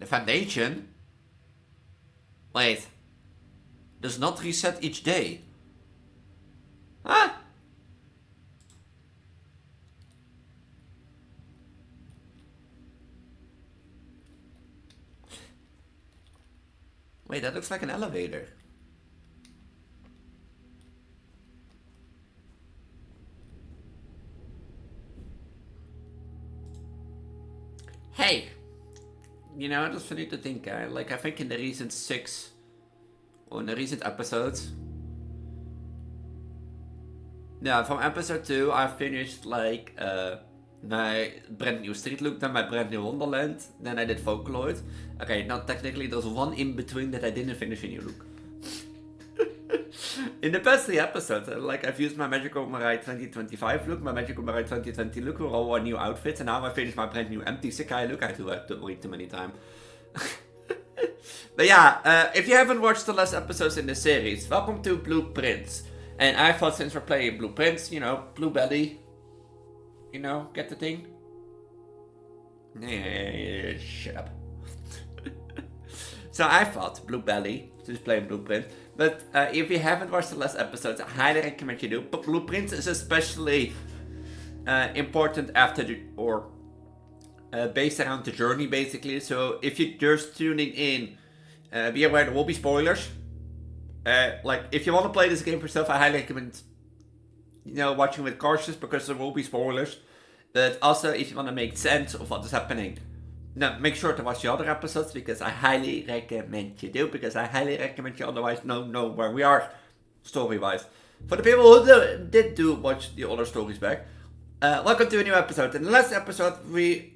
foundation? Wait. Does not reset each day. Huh? Wait, that looks like an elevator. Hey! You know, that's funny to think. I think in the recent episodes. Yeah, from episode 2, I finished like my brand new street look, then my brand new wonderland, then I did Vocaloid. Okay, now technically there's one in between that I didn't finish a new look. In the past 3 episodes, like I've used my Magical Mirai 2025 look, my Magical Mirai 2020 look, were all new outfits, and now I finished my brand new empty Sekai look. I do have to wait too many times. But yeah, if you haven't watched the last episodes in the series, welcome to Blueprints. And I thought since we're playing Blueprints, you know, Blue Belly, you know, get the thing? Yeah, shut up. So I thought Blue Belly, just playing Blueprint. But if you haven't watched the last episodes, I highly recommend you do. But Blueprints is especially important after based around the journey, basically. So if you're just tuning in, be aware there will be spoilers. Like, if you want to play this game for yourself, I highly recommend, you know, watching with cautious, because there will be spoilers. But also, if you want to make sense of what is happening, now make sure to watch the other episodes, because I highly recommend you do, because I highly recommend you otherwise know where we are, story-wise. For the people who did watch the other stories back, welcome to a new episode. In the last episode, we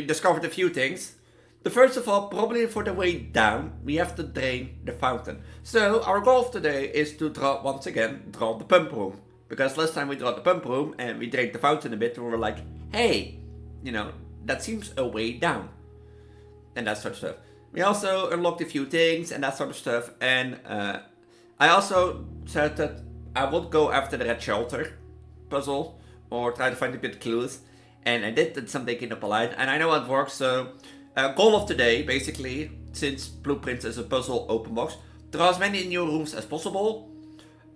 discovered a few things. The first of all, probably for the way down, we have to drain the fountain. So our goal today is to draw the pump room. Because last time we drew the pump room and we drained the fountain a bit, we were like, hey, you know, that seems a way down. And that sort of stuff. We also unlocked a few things and that sort of stuff. And I also said that I would go after the red shelter puzzle, or try to find a bit of clues. And I did some digging up a line, and I know it works, so... goal of today, basically, since Blueprints is a puzzle open box, draw as many new rooms as possible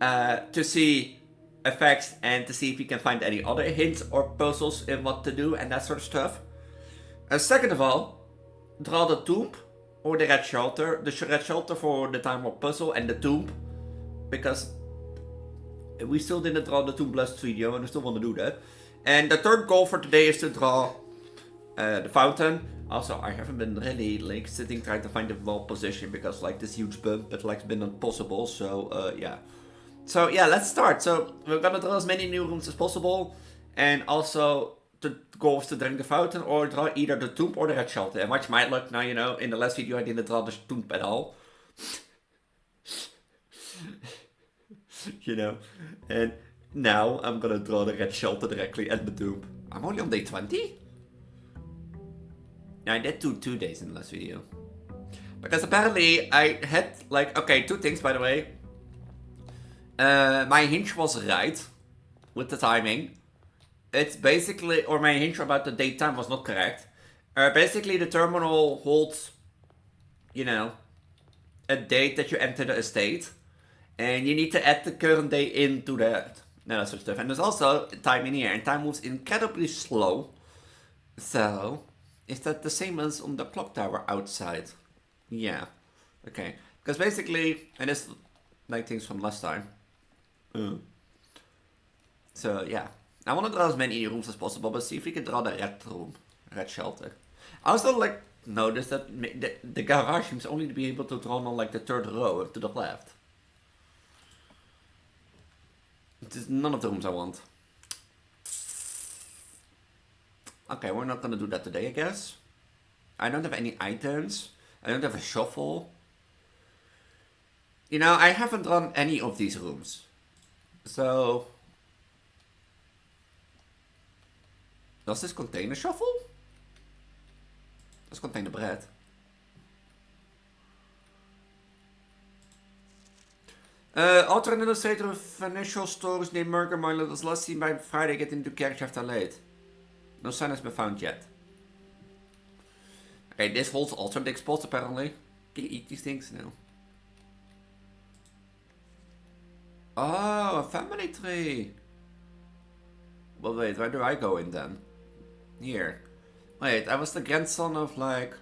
to see effects and to see if we can find any other hints or puzzles in what to do and that sort of stuff. Second of all, draw the tomb or the red shelter. The red shelter for the time warp puzzle and the tomb, because we still didn't draw the tomb last video and I still want to do that. And the third goal for today is to draw the fountain. Also, I haven't been really like sitting trying to find the wall position, because like this huge bump, but like it's been impossible. So yeah. So yeah, let's start. So we're gonna draw as many new rooms as possible, and also the goal is to drain the fountain or draw either the tomb or the red shelter. And watch my luck now. You know, in the last video I didn't draw the tomb at all. You know, and now I'm gonna draw the red shelter directly and the tomb. I'm only on day 20. I did 2 days in the last video. Because apparently I had like, okay, 2 things by the way. My hinge was right with the timing. It's basically, or my hinge about the date time was not correct. Basically the terminal holds, you know, a date that you enter the estate. And you need to add the current day into that. That sort of stuff. And there's also time in here, and time moves incredibly slow. So... is that the same as on the clock tower outside? Yeah. Okay. Because basically, and it's like things from last time. So yeah. I want to draw as many rooms as possible, but see if we can draw the red room. Red shelter. I also like noticed that the garage seems only to be able to draw on like the 3rd row to the left. It is none of the rooms I want. Okay, we're not gonna do that today, I guess. I don't have any items. I don't have a shovel. You know, I haven't done any of these rooms. So... does this contain a shovel? Does contain the bread? Author and illustrator of financial stories named Murder Milo was last seen by Friday getting into character after late. No sign has been found yet. Okay, this holds also dig spots apparently. Can you eat these things? No. Oh, a family tree. Well, wait, where do I go in then? Here. Wait, I was the grandson of, like,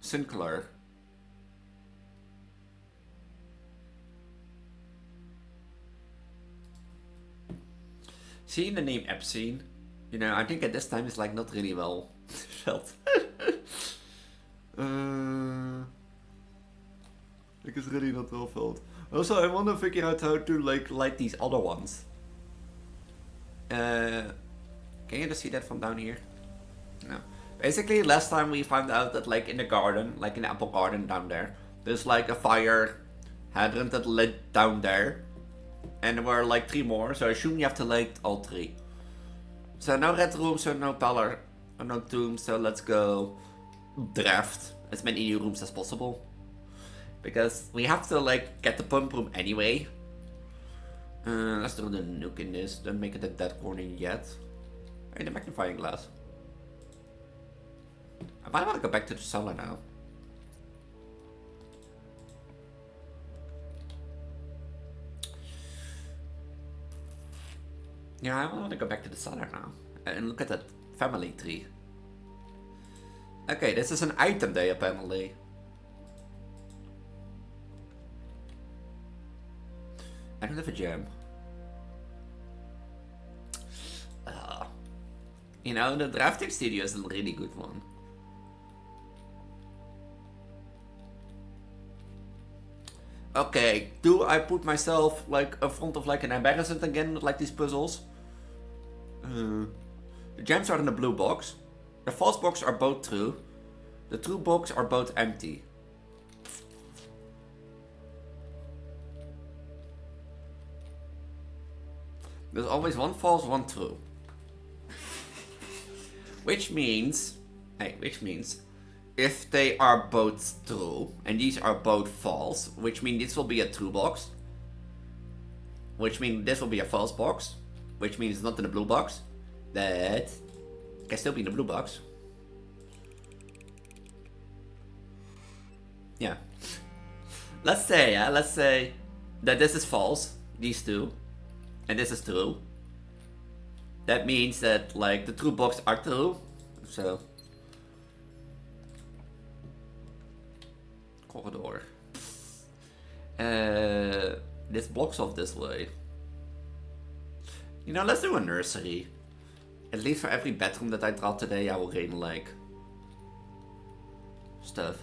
Sinclair. Seeing the name Epstein, you know, I think at this time it's like not really well felt. Like it's really not well felt. Also, I want to figure out how to like light these other ones. Can you just see that from down here? No. Basically, last time we found out that like in the garden, like in the apple garden down there, there's like a fire hydrant that lit down there. And there were like 3 more, so I assume you have to light all 3. So no red rooms, so no color, no tombs, so let's go draft as many new rooms as possible. Because we have to like get the pump room anyway. Let's throw the nuke in this, don't make it a dead corner yet. Hey, the magnifying glass. I might want to go back to the cellar now. Yeah, I want to go back to the cellar now and look at that family tree. Okay, this is an item day apparently. I don't have a gem. You know, the drafting studio is a really good one. Okay, do I put myself like in front of like an embarrassment again with like these puzzles? The gems are in the blue box. The false box are both true. The true box are both empty. There's always one false, one true. Which means, if they are both true, and these are both false, which means this will be a true box, which means this will be a false box, which means it's not in the blue box, that can still be in the blue box. Yeah. Let's say that this is false, these two, and this is true. That means that like the true box are true, so corridor. This blocks off this way. You know, let's do a nursery. At least for every bedroom that I draw today, I will gain like stuff.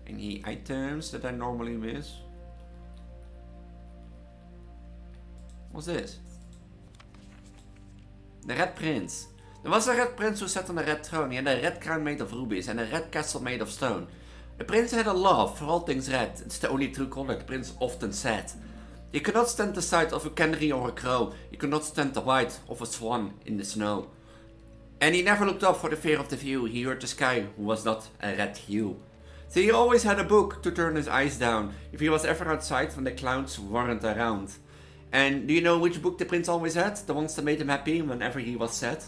Any items that I normally miss? What's this? The Red Prince. There was a Red Prince who sat on a red throne. He had a red crown made of rubies and a red castle made of stone. The prince had a love for all things red. It's the only true color, the prince often said. He could not stand the sight of a canary or a crow. He could not stand the white of a swan in the snow. And he never looked up for the fear of the view. He heard the sky, who was not a red hue. So he always had a book to turn his eyes down if he was ever outside when the clowns weren't around. And do you know which book the prince always had? The ones that made him happy whenever he was sad?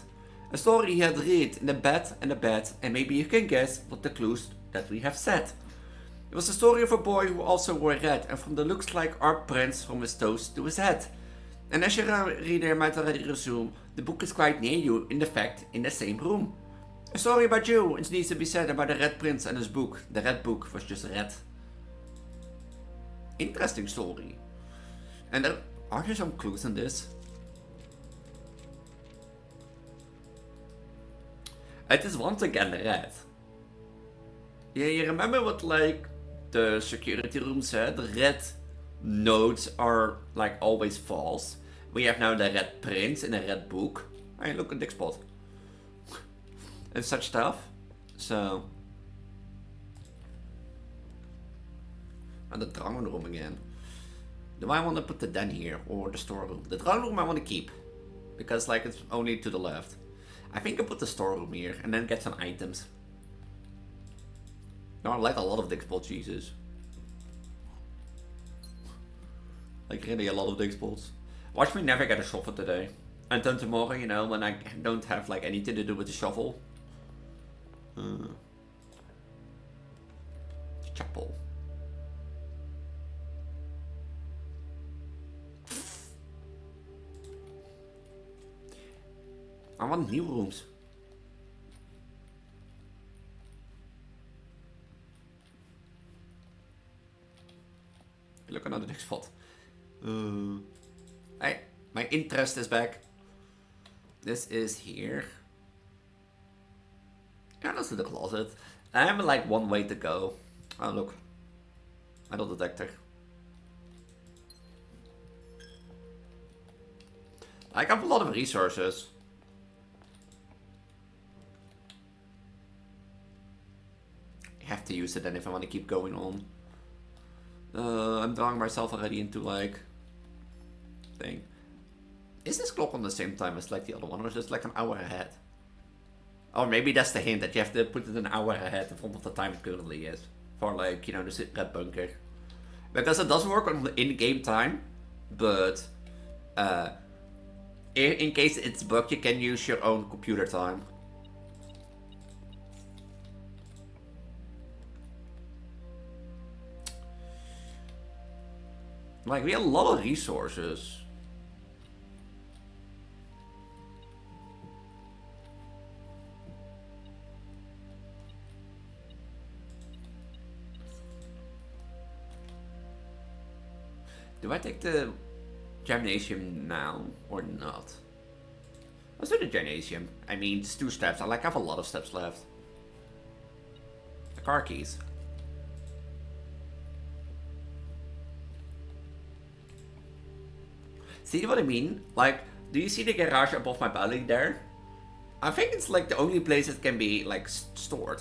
A story he had read in the bed, and maybe you can guess what the clues that we have said. It was the story of a boy who also wore red, and from the looks like our prince from his toes to his head. And as your reader might already assume, the book is quite near you, in fact, in the same room. A story about you, it needs to be said about the Red Prince and his book. The red book was just red. Interesting story. And are there some clues in this? It is once again red. Yeah, you remember what like the security room said? The red notes are like always false. We have now the Red Prince in a red book. Hey, look at Dick Spot. And such stuff. So. And the throne room again. Do I want to put the den here or the storeroom? The throne room I want to keep. Because like it's only to the left. I think I'll put the storeroom here and then get some items. No, I like a lot of Dick Spot, Jesus. Like really a lot of Dick Spots. Watch me never get a shovel today. And then tomorrow, you know, when I don't have like anything to do with the shovel. Chapel. I want new rooms. Look another next spot. Hey, my interest is back. This is here. Yeah, let's do the closet. I have like one way to go. Oh look, metal detector. I have a lot of resources. I have to use it then if I want to keep going on. I'm drawing myself already into like thing. Is this clock on the same time as like the other one, or is it like an hour ahead? Or maybe that's the hint, that you have to put it an hour ahead in front of the time it currently is. For like, you know, the red bunker. Because it does work on the in-game time, but in case it's bugged, you can use your own computer time. Like, we have a lot of resources. Do I take the gymnasium now or not? Let's do the gymnasium. I mean, it's 2 steps. I have a lot of steps left. The car keys. See what I mean? Like, do you see the garage above my belly there? I think it's like the only place it can be like stored.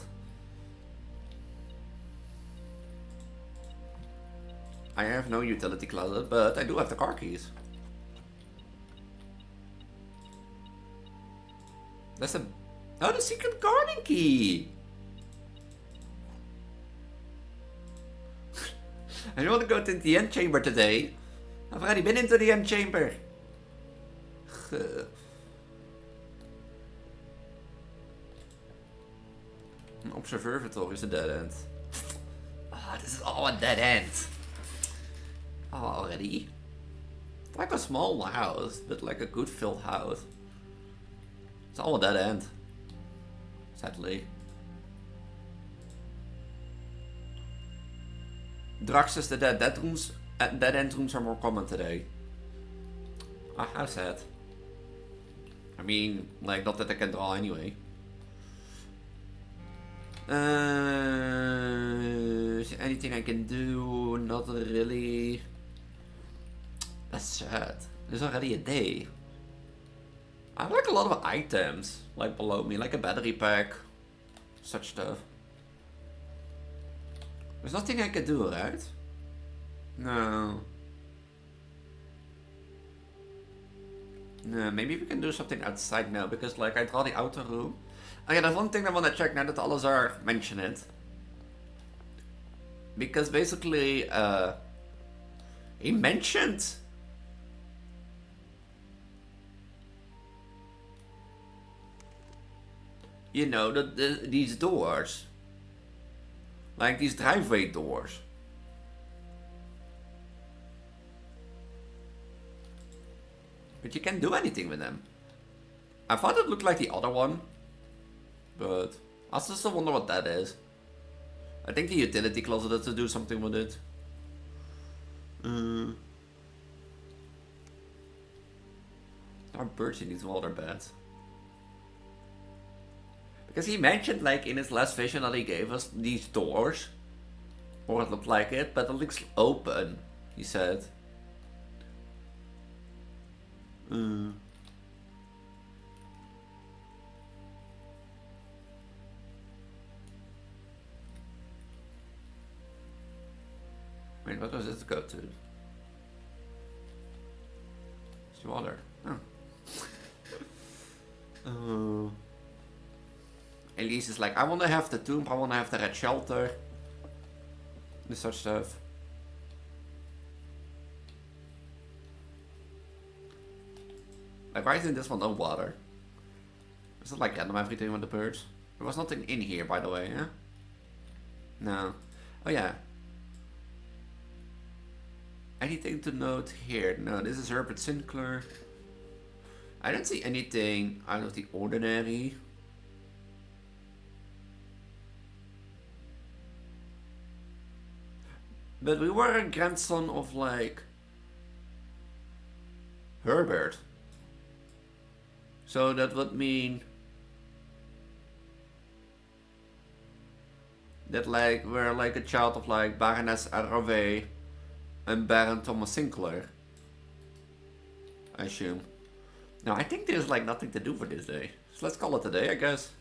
I have no utility closet, but I do have the car keys. That's a... Oh, the secret garden key! I want to go to the antechamber today. I've already been into the antechamber. An observatory is a dead end. Ah, this is all a dead end. Oh, already? Like a small house, but like a good filled house. It's all a dead end. Sadly. Drax is the dead rooms. Dead end rooms are more common today. Ah, how sad. I mean, like, not that I can draw anyway. Is there anything I can do? Not really. That's sad. There's already a day. I have like a lot of items, like below me, like a battery pack, such stuff. There's nothing I can do, right? No. No, maybe we can do something outside now, because like I draw the outer room. Oh yeah, there's one thing I want to check now that others are mentioning it. Because basically, he mentioned you know, these doors. Like these driveway doors. But you can't do anything with them. I thought it looked like the other one. But I still wonder what that is. I think the utility closet has to do something with it. Our birds in these water beds. Because he mentioned, like, in his last vision that he gave us these doors. Or it looked like it, but it looks open, he said. Wait, what does this go to? It's water. Oh. Elise is like, I want to have the tomb, I want to have the red shelter. This sort of stuff. Like, why isn't this one no water? Is it like random everything with the birds? There was nothing in here, by the way, yeah? No. Oh, yeah. Anything to note here? No, this is Herbert Sinclair. I don't see anything out of the ordinary. But we were a grandson of, like, Herbert. So that would mean that, like, we're like a child of, like, Baroness Arroway and Baron Thomas Sinclair. I assume. No, I think there's, like, nothing to do for this day. So let's call it a day, I guess.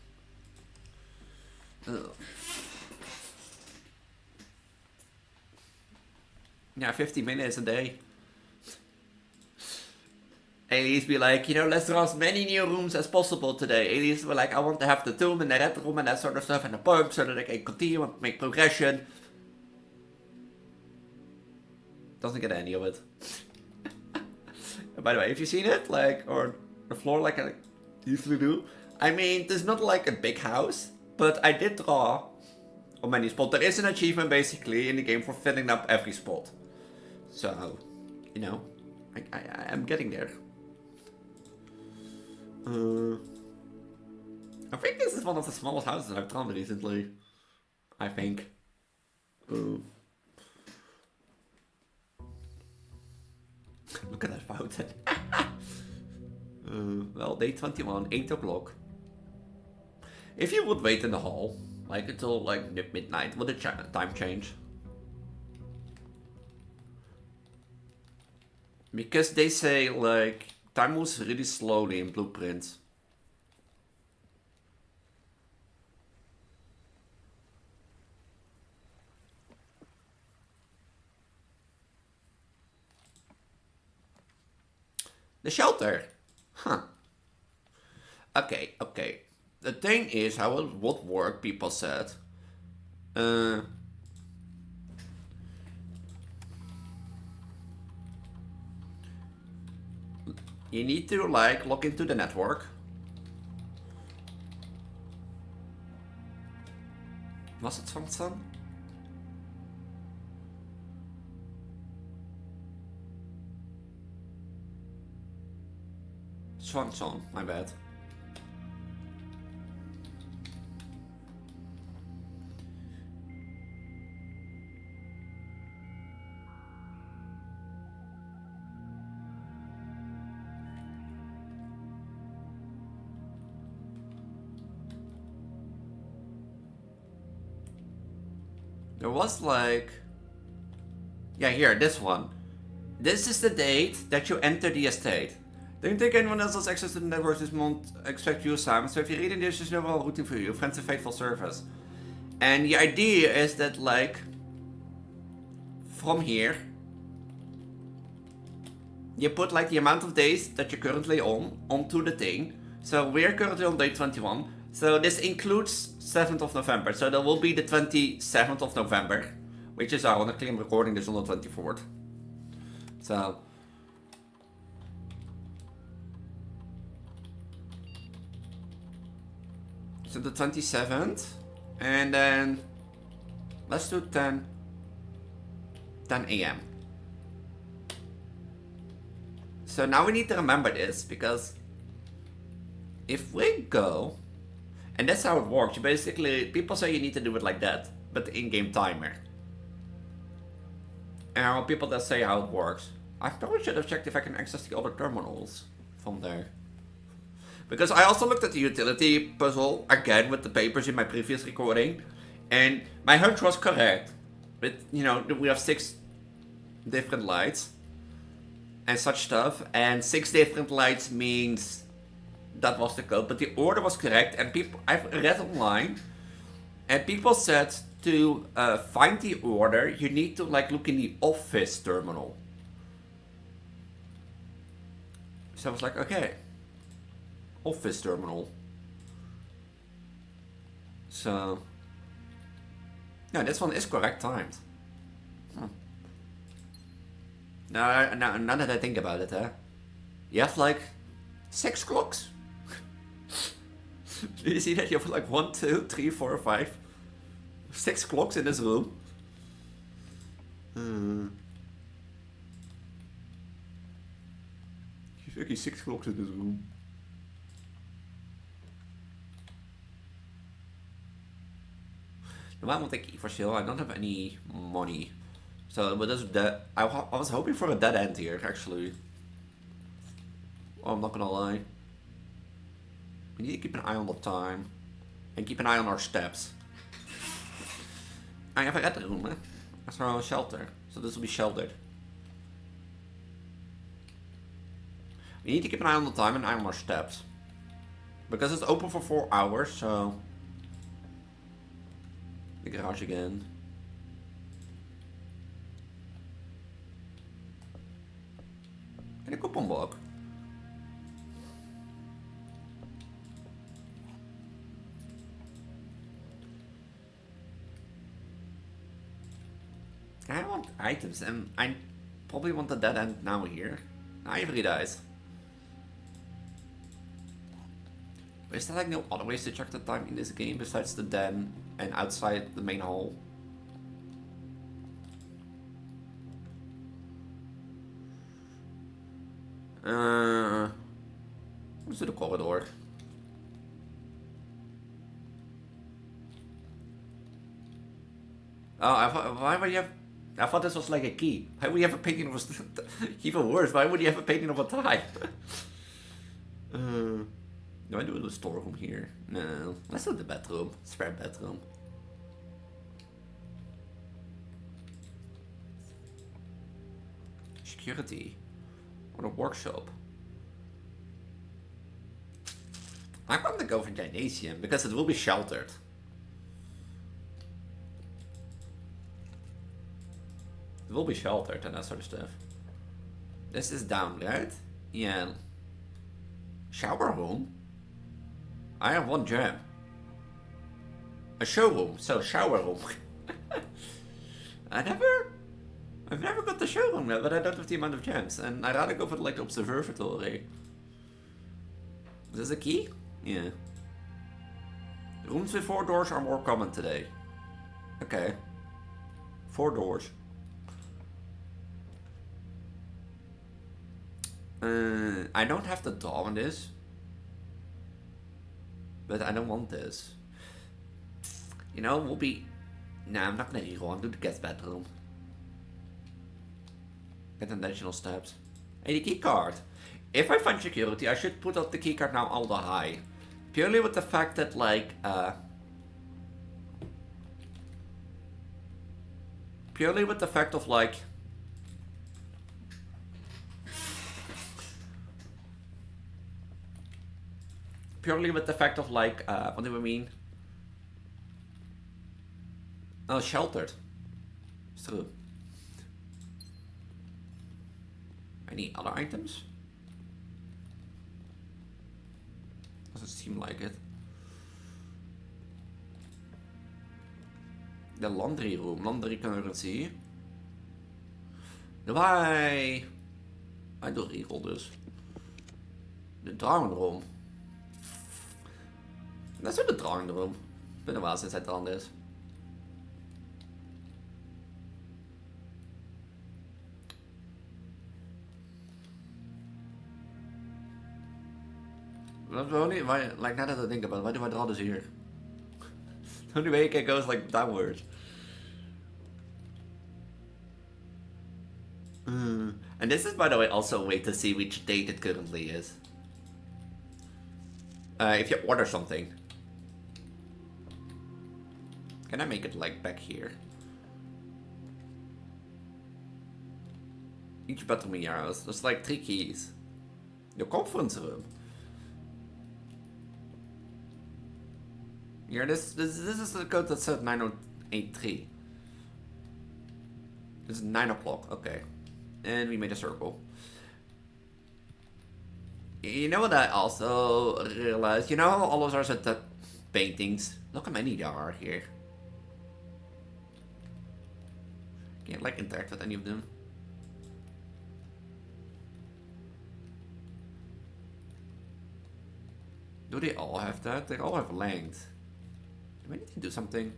Ugh. Yeah, 50 minutes a day. Elise be like, you know, let's draw as many new rooms as possible today. Elise be like, I want to have the tomb and the red room and that sort of stuff and the pub so that I can continue and make progression. Doesn't get any of it. By the way, if you've seen it, like, or the floor like I usually do, I mean, there's not like a big house, but I did draw on many spots. There is an achievement basically in the game for filling up every spot. So, you know, I'm getting there. I think this is one of the smallest houses I've drawn recently. I think. Look at that fountain. Well, day 21, 8 o'clock. If you would wait in the hall, like until like midnight, would the time change? Because they say like time moves really slowly in Blueprints. The shelter. Huh. Okay. The thing is how it would work, people said. You need to like log into the network. Was it something? Swanson, my bad. There was like... Yeah, here, this one. This is the date that you enter the estate. Don't think anyone else has access to the network this month except you, Sam. So if you're reading this, there's no one rooting for you. Friends of Faithful Service. And the idea is that, like, from here, you put, like, the amount of days that you're currently on, onto the thing. So we're currently on day 21. So this includes 7th of November. So there will be the 27th of November. Which is ironically, I'm recording this on the 24th. So... So the 27th, and then let's do 10 a.m. So now we need to remember this, because if we go, and that's how it works, basically, people say you need to do it like that, but the in-game timer. And people that say how it works. I probably should have checked if I can access the other terminals from there. Because I also looked at the utility puzzle again with the papers in my previous recording, and my hunch was correct. But, you know, we have 6 different lights and such stuff, and 6 different lights means that was the code. But the order was correct, and people I've read online, and people said to find the order, you need to like look in the office terminal. So I was like, okay. Office terminal. So... Yeah, this one is correct timed. Now that I think about it, you have like 6 clocks? Do you see that? You have like 1, 2, 3, 4, 5, 6 clocks in this room. There's actually 6 clocks in this room. Why won't I keep for sale? I don't have any money. So, but I was hoping for a dead end here, actually. Oh, I'm not gonna lie. We need to keep an eye on the time. And keep an eye on our steps. I have a red room, hè? That's our shelter. So this will be sheltered. We need to keep an eye on the time and an eye on our steps. Because it's open for 4 hours, so... The garage again. And a coupon block. I want items and I probably want the dead end now here. Ivory dies. But is there like no other ways to check the time in this game besides the den and outside the main hall? Let's do the corridor. Oh, why would you have... I thought this was like a key. Why would you have a painting of a... Even worse, why would you have a painting of a tie? Do I do the storeroom here? No. Let's do the bedroom. Spare bedroom. Security. Or the workshop. I want to go for gymnasium because it will be sheltered. It will be sheltered and that sort of stuff. This is down, right? Yeah. Shower room? I have 1 gem. A showroom, so shower room. I've never got the showroom yet, but I don't have the amount of gems. And I'd rather go for like the observatory. Is this a key? Yeah. Rooms with 4 doors are more common today. Okay. 4 doors. I don't have the door on this. But I don't want this. You know, we'll be... Nah, I'm not gonna reroll. I'll do the guest bedroom. Get additional steps. Hey, the key card. If I find security, I should put up the key card now ultra high. Purely with the fact that, like, purely with the fact of, like... Purely with the fact of, like, what do we mean? Oh, sheltered. It's true. Any other items? Doesn't seem like it. The laundry room. Laundry currency. Why? I do reroll dus. De drawing room. That's in the drawing room. Been a while since I've done this. That's the only, why, like, now that I think about it, why do I draw this here? The only way it can go is like downwards. And this is, by the way, also a way to see which date it currently is. If you order something. Can I make it like back here? Each bedroom in your house. There's like 3 keys. The conference room. Here, this is the code that said 9083. This is 9 o'clock, okay. And we made a circle. You know what I also realized? You know how all of ours are the paintings? Look how many there are here. Can't like interact with any of them. Do they all have that? They all have length. Do we need to do something?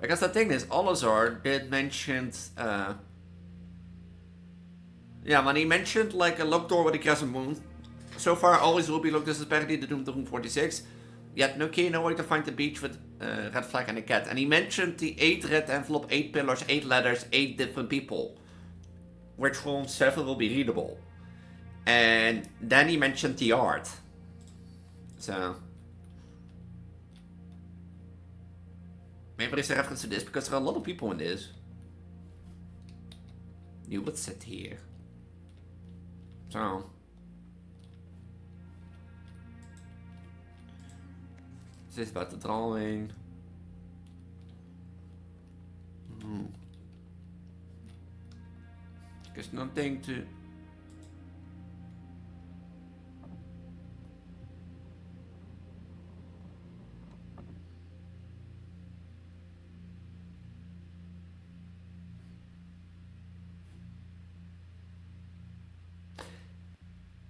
Because the thing is, Olazar did mention, yeah, when he mentioned like a locked door with a crescent moon, so far always will be looked. This is apparently the room 46. Yet no key, no way to find the beach with red flag and a cat. And he mentioned the 8 red envelope, 8 pillars, 8 letters, 8 different people, which from 7 will be readable. And then he mentioned the art. So maybe there's a reference to this because there are a lot of people in this. You would sit here. So this is about the drawing. There's nothing to.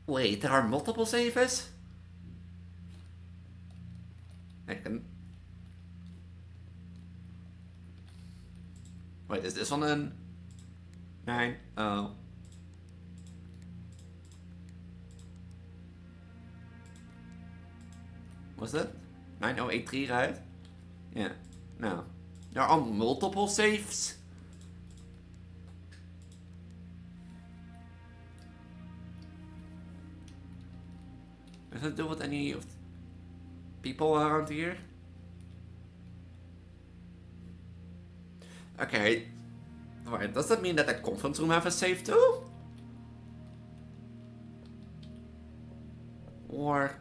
Wait, there are multiple savers? I can. Wait, is this one in 9? Oh. Was that 9083, right? Yeah. No. There are multiple saves? Does that do with any of people around here? Okay. Alright, does that mean that the conference room have a save too? Or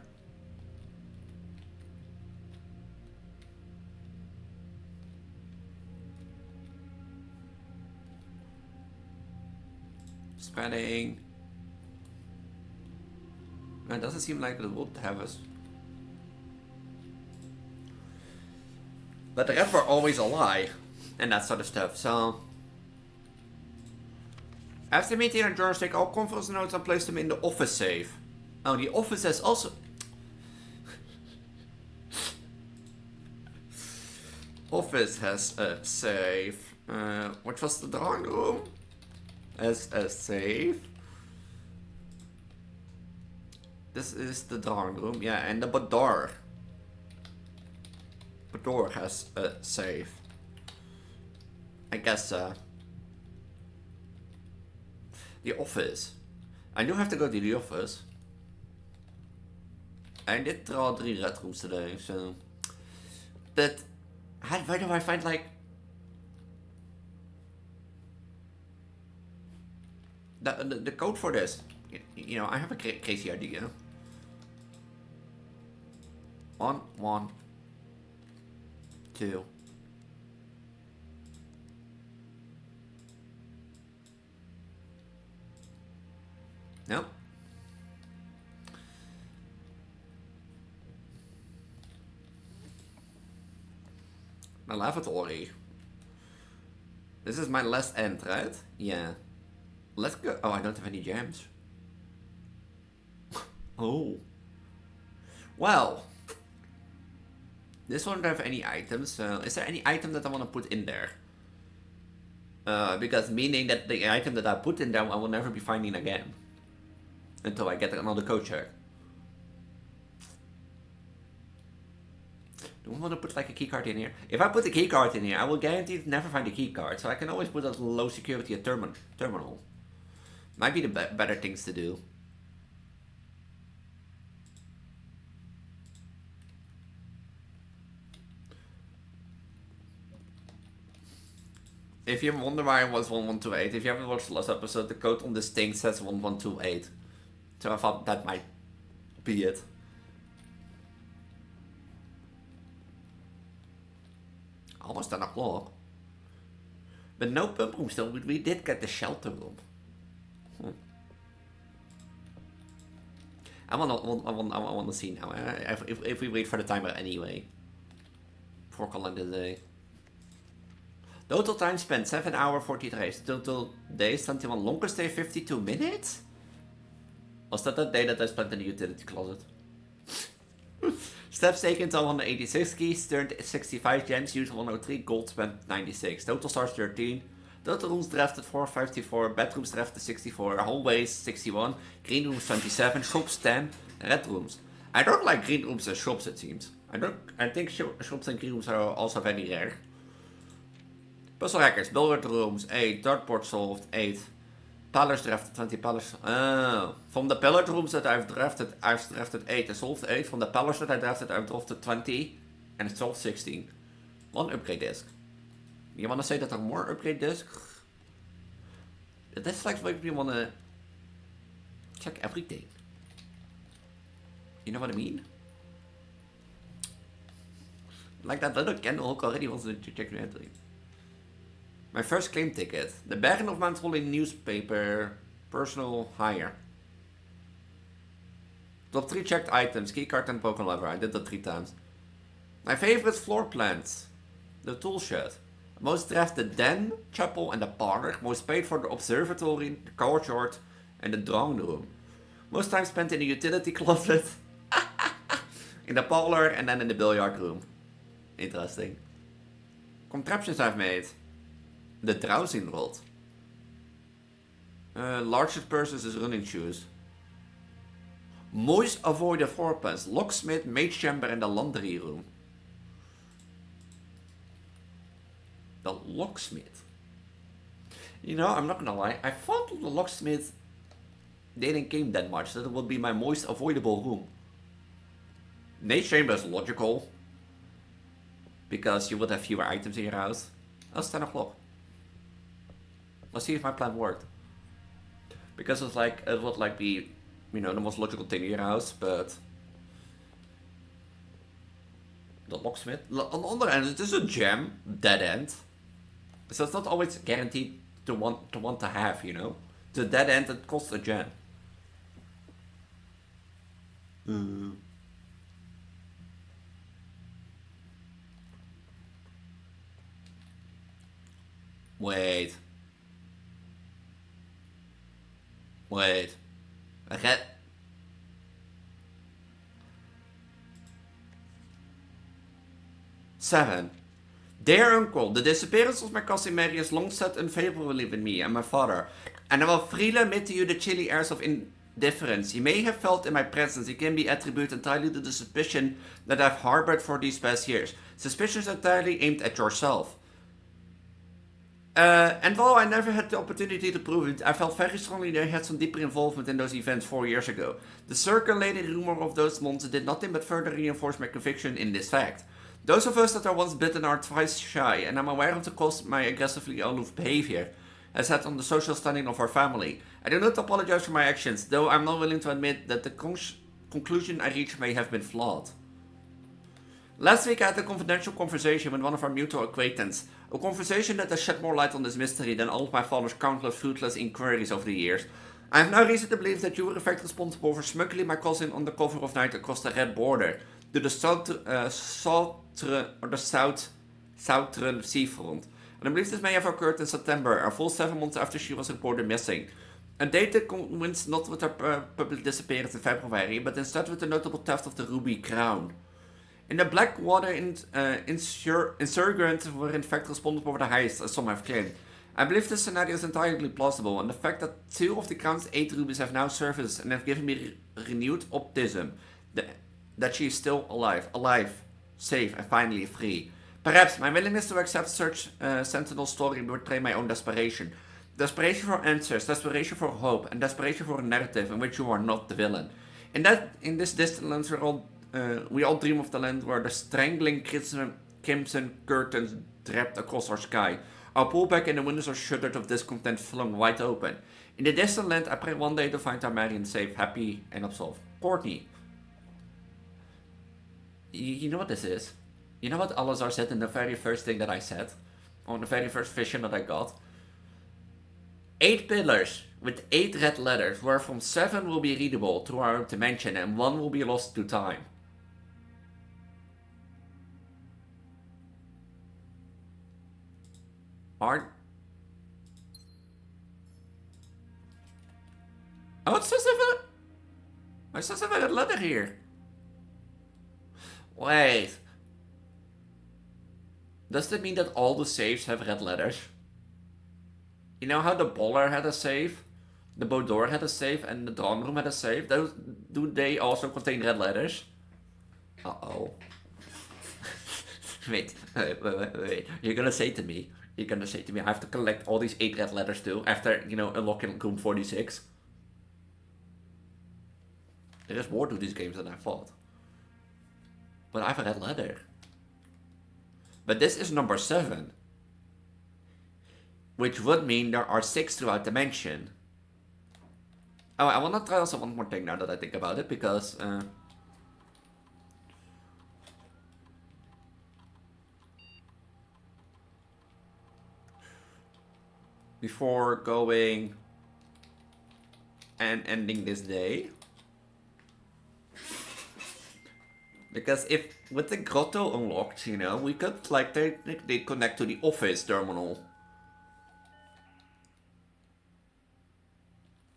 spreading. It doesn't seem like it would have us. But the rest were always a lie. And that sort of stuff, so. After meeting and adjourns, take all conference notes and place them in the office safe. Oh, the office has also. Office has a safe. Which was the drawing room? As a safe. This is the drawing room, yeah, and the boudoir. Boudoir has a safe. I guess, the office. I do have to go to the office. I did draw 3 red rooms today, so. But, where do I find, like. The code for this? You know, I have a crazy idea. 1, 1, 2. Nope. My lavatory. This is my last end, right? Yeah. Let's go. Oh, I don't have any gems. Oh. Well. This one don't have any items, so is there any item that I want to put in there? Because meaning that the item that I put in there I will never be finding again. Until I get another code check. Do I want to put like a keycard in here? If I put a keycard in here, I will guarantee to never find a keycard, so I can always put a low security terminal. Might be the better things to do. If you wonder why it was 1128, if you haven't watched the last episode, the code on this thing says 1128. So I thought that might be it. Almost 10 o'clock. But no pump room still, we did get the shelter room. I want to see now, if we wait for the timer anyway. For calendar day. Total time spent 7 hours 40 days. Total days 21. Longest day 52 minutes? Was that the day that I spent in the utility closet? Steps taken to 186 keys, turned 65 gems, used 103, gold spent 96. Total stars 13. Total rooms drafted 454, bedrooms drafted 64, hallways 61, green rooms 27, shops 10, red rooms. I don't like green rooms and shops, it seems. I think shops and green rooms are also very rare. Puzzle records, billiard rooms 8, dartboard solved 8. Pillars drafted 20 pillars. From the billiard rooms that I've drafted 8 and solved 8. From the pillars that I drafted, I've drafted 20 and solved 16. One upgrade disc. You wanna say that there are more upgrade discs? That's like if you wanna check everything. You know what I mean? Like that little candle hook already wants to check everything. My first claim ticket. The Bergen of Mount Holly newspaper. Personal hire. Top 3 checked items. Keycard and Pokémon lever. I did that 3 times. My favorite floor plans. The tool shed. Most drafted den, chapel and the parlor. Most paid for the observatory, the courtyard and the drawing room. Most time spent in the utility closet. In the parlor and then in the billiard room. Interesting. Contraptions I've made. The dowsing rod. Largest purses is running shoes. Moist avoided floor plans. Locksmith, mage chamber and the laundry room. The locksmith. You know, I'm not gonna lie. I thought the locksmith didn't came that much. That it would be my most avoidable room. Mage chamber is logical. Because you would have fewer items in your house. Oh, it's 10 o'clock. Let's see if my plan worked. Because it's like, it would like be, you know, the most logical thing in your house, but... The locksmith. On the other end, it is a gem, dead end. So it's not always guaranteed to want to have, you know. The dead end, it costs a gem. Wait. Okay. Seven. Dear uncle, the disappearance of my cousin Mary has long sat unfavorably with me and my father, and I will freely admit to you the chilly airs of indifference you may have felt in my presence. It can be attributed entirely to the suspicion that I've harbored for these past years. Suspicions entirely aimed at yourself. And while I never had the opportunity to prove it, I felt very strongly that I had some deeper involvement in those events 4 years ago. The circulating rumor of those months did nothing but further reinforce my conviction in this fact. Those of us that are once bitten are twice shy, and I'm aware of the cost my aggressively aloof behavior has had on the social standing of our family. I do not apologize for my actions, though I'm not willing to admit that the conclusion I reached may have been flawed. Last week I had a confidential conversation with one of our mutual acquaintances. A conversation that has shed more light on this mystery than all of my father's countless fruitless inquiries over the years. I have now reason to believe that you were in fact responsible for smuggling my cousin on the cover of night across the red border to the southern seafront. And I believe this may have occurred in September, a full 7 months after she was reported missing. A date that coincides not with her public disappearance in February, but instead with the notable theft of the ruby crown. In the Blackwater insurgents were in fact responsible for the heist, as some have claimed. I believe this scenario is entirely plausible, and the fact that 2 of the Crown's 8 rubies have now surfaced and have given me renewed optimism that she is still alive, safe, and finally free. Perhaps my willingness to accept such sentinel story would betray my own desperation. Desperation for answers, desperation for hope, and desperation for a narrative in which you are not the villain. In this distant land, we all dream of the land where the strangling crimson curtains draped across our sky. Our pullback and the windows are shuttered of discontent flung wide open. In the distant land, I pray one day to find our Marion safe, happy, and absolved. Courtney. You know what this is? You know what Alazar said in the very first thing that I said? On the very first vision that I got? 8 pillars with 8 red letters, wherefrom 7 will be readable through our dimension and 1 will be lost to time. Aren't... Oh, it says I've got a letter here. Wait. Does that mean that all the safes have red letters? You know how the Boller had a safe? The Bodor had a safe and the Dawn Room had a safe? Do they also contain red letters? Uh-oh. wait. You're gonna say to me, I have to collect all these 8 red letters too, after, you know, unlocking room 46? There is more to these games than I thought. But I have a red letter. But this is number 7. Which would mean there are 6 throughout the mansion. Oh, I want to try also one more thing now that I think about it, because... before going and ending this day. Because if, with the grotto unlocked, you know, we could, like, they connect to the office terminal.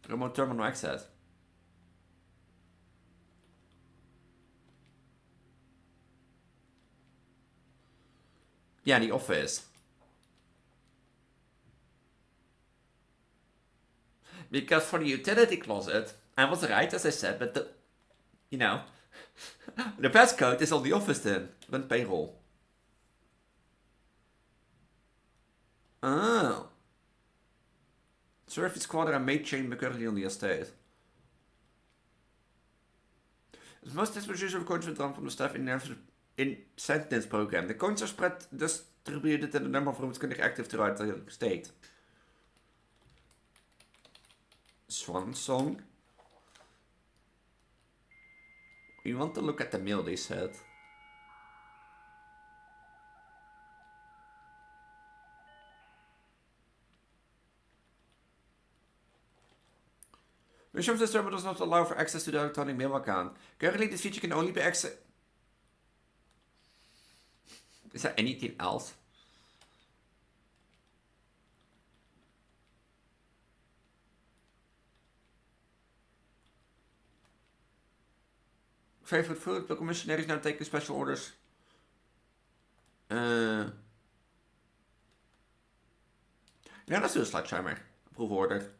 Remote terminal access. Yeah, the office. Because for the utility closet, I was right as I said, but the, you know, the passcode is on the office then, run payroll. Oh. Service quarter and maid chamber currently on the estate. As most distribution of coins withdrawn from the staff in sentence program. The coins are spread distributed in a number of rooms currently active throughout the state. Swan song. We want to look at the mail, they said. Which of the server does not allow for access to the electronic mail account? Currently, this feature can only be accessed. Is there anything else? Favorite food? Local missionaries now taking special orders. Yeah, let's do a sledgehammer. Approve order.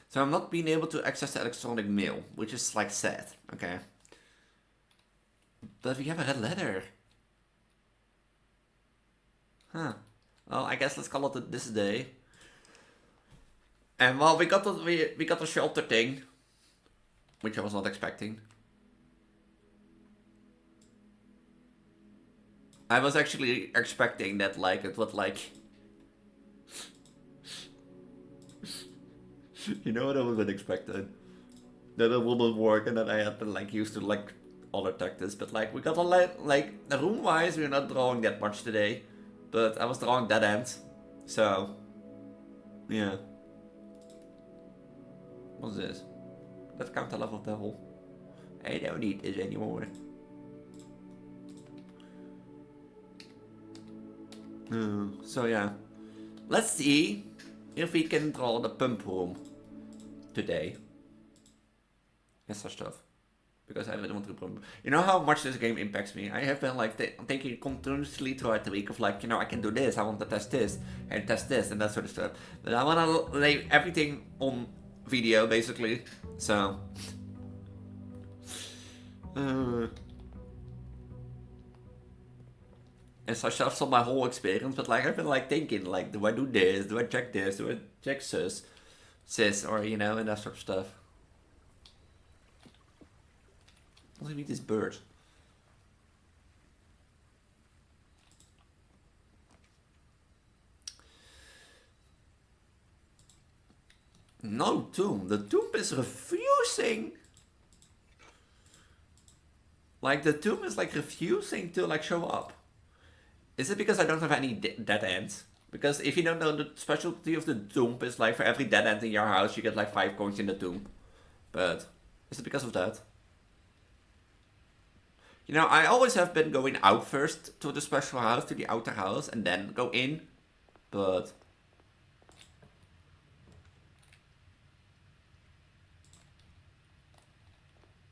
So I'm not being able to access the electronic mail, which is like sad, okay? But we have a red letter. Huh. Well, I guess let's call it this day. And well, we got the shelter thing, which I was not expecting. I was actually expecting that, like, it would, like... You know what I would have expected? That it wouldn't work and that I had to, like, use to, like, other tactics. But, like, we got a lot, like, room-wise, we're not drawing that much today. But I was drawing dead ends. So, yeah. What's this? Let's count the level devil. I don't need this anymore. So yeah. Let's see if we can draw the pump room today. Yes, such stuff. Because I really want to pump. You know how much this game impacts me? I have been like thinking continuously throughout the week of like, you know, I can do this, I want to test this, and test this, and that sort of stuff. But I want to lay everything on video, basically. So... And so I saw my whole experience, but like I've been like thinking, like, do I do this? Do I check this? Do I check sis, or you know, and that sort of stuff. Let me meet this bird. No tomb. The tomb is refusing. Like the tomb is like refusing to like show up. Is it because I don't have any dead ends? Because if you don't know, the specialty of the tomb is like for every dead end in your house, you get like 5 coins in the tomb. But is it because of that? You know, I always have been going out first to the special house, to the outer house, and then go in. But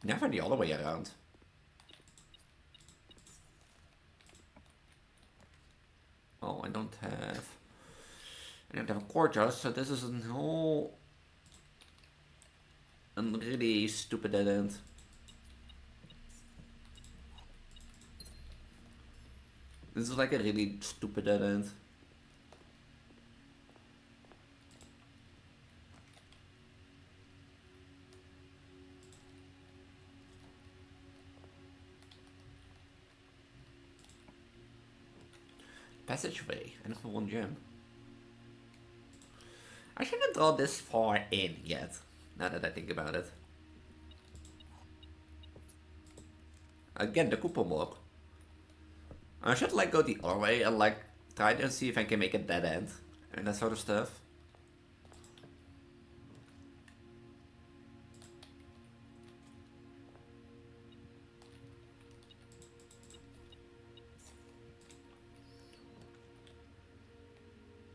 never the other way around. Oh, I don't have a courtyard, so this is a whole really stupid dead end. This is like a really stupid dead end. Passageway, and only one gem. I shouldn't draw this far in yet, now that I think about it. Again, the coupon block. I should like go the other way and like try to see if I can make a dead end and that sort of stuff.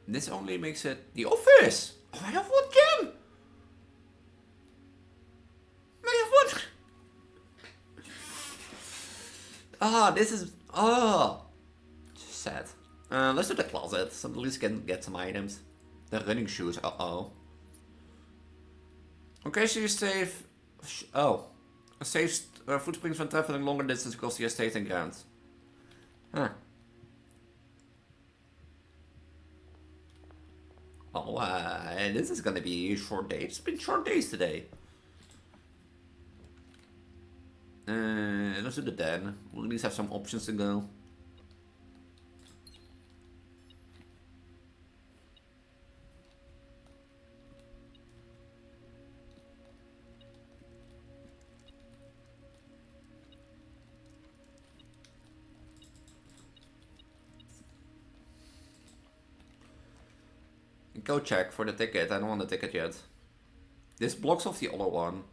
This only makes it the office! Oh, I have one gem! I have one! Ah, this is... Oh! Sad. Let's do the closet, so at least can get some items. The running shoes, uh-oh. Okay, so you save... Oh. Saves footprints when traveling longer distance across the estate and grounds. Huh. Oh, this is gonna be a short day. It's been short days today. Let's do the den. We'll at least have some options to go. Go check for the ticket. I don't want the ticket yet. This blocks off the other one.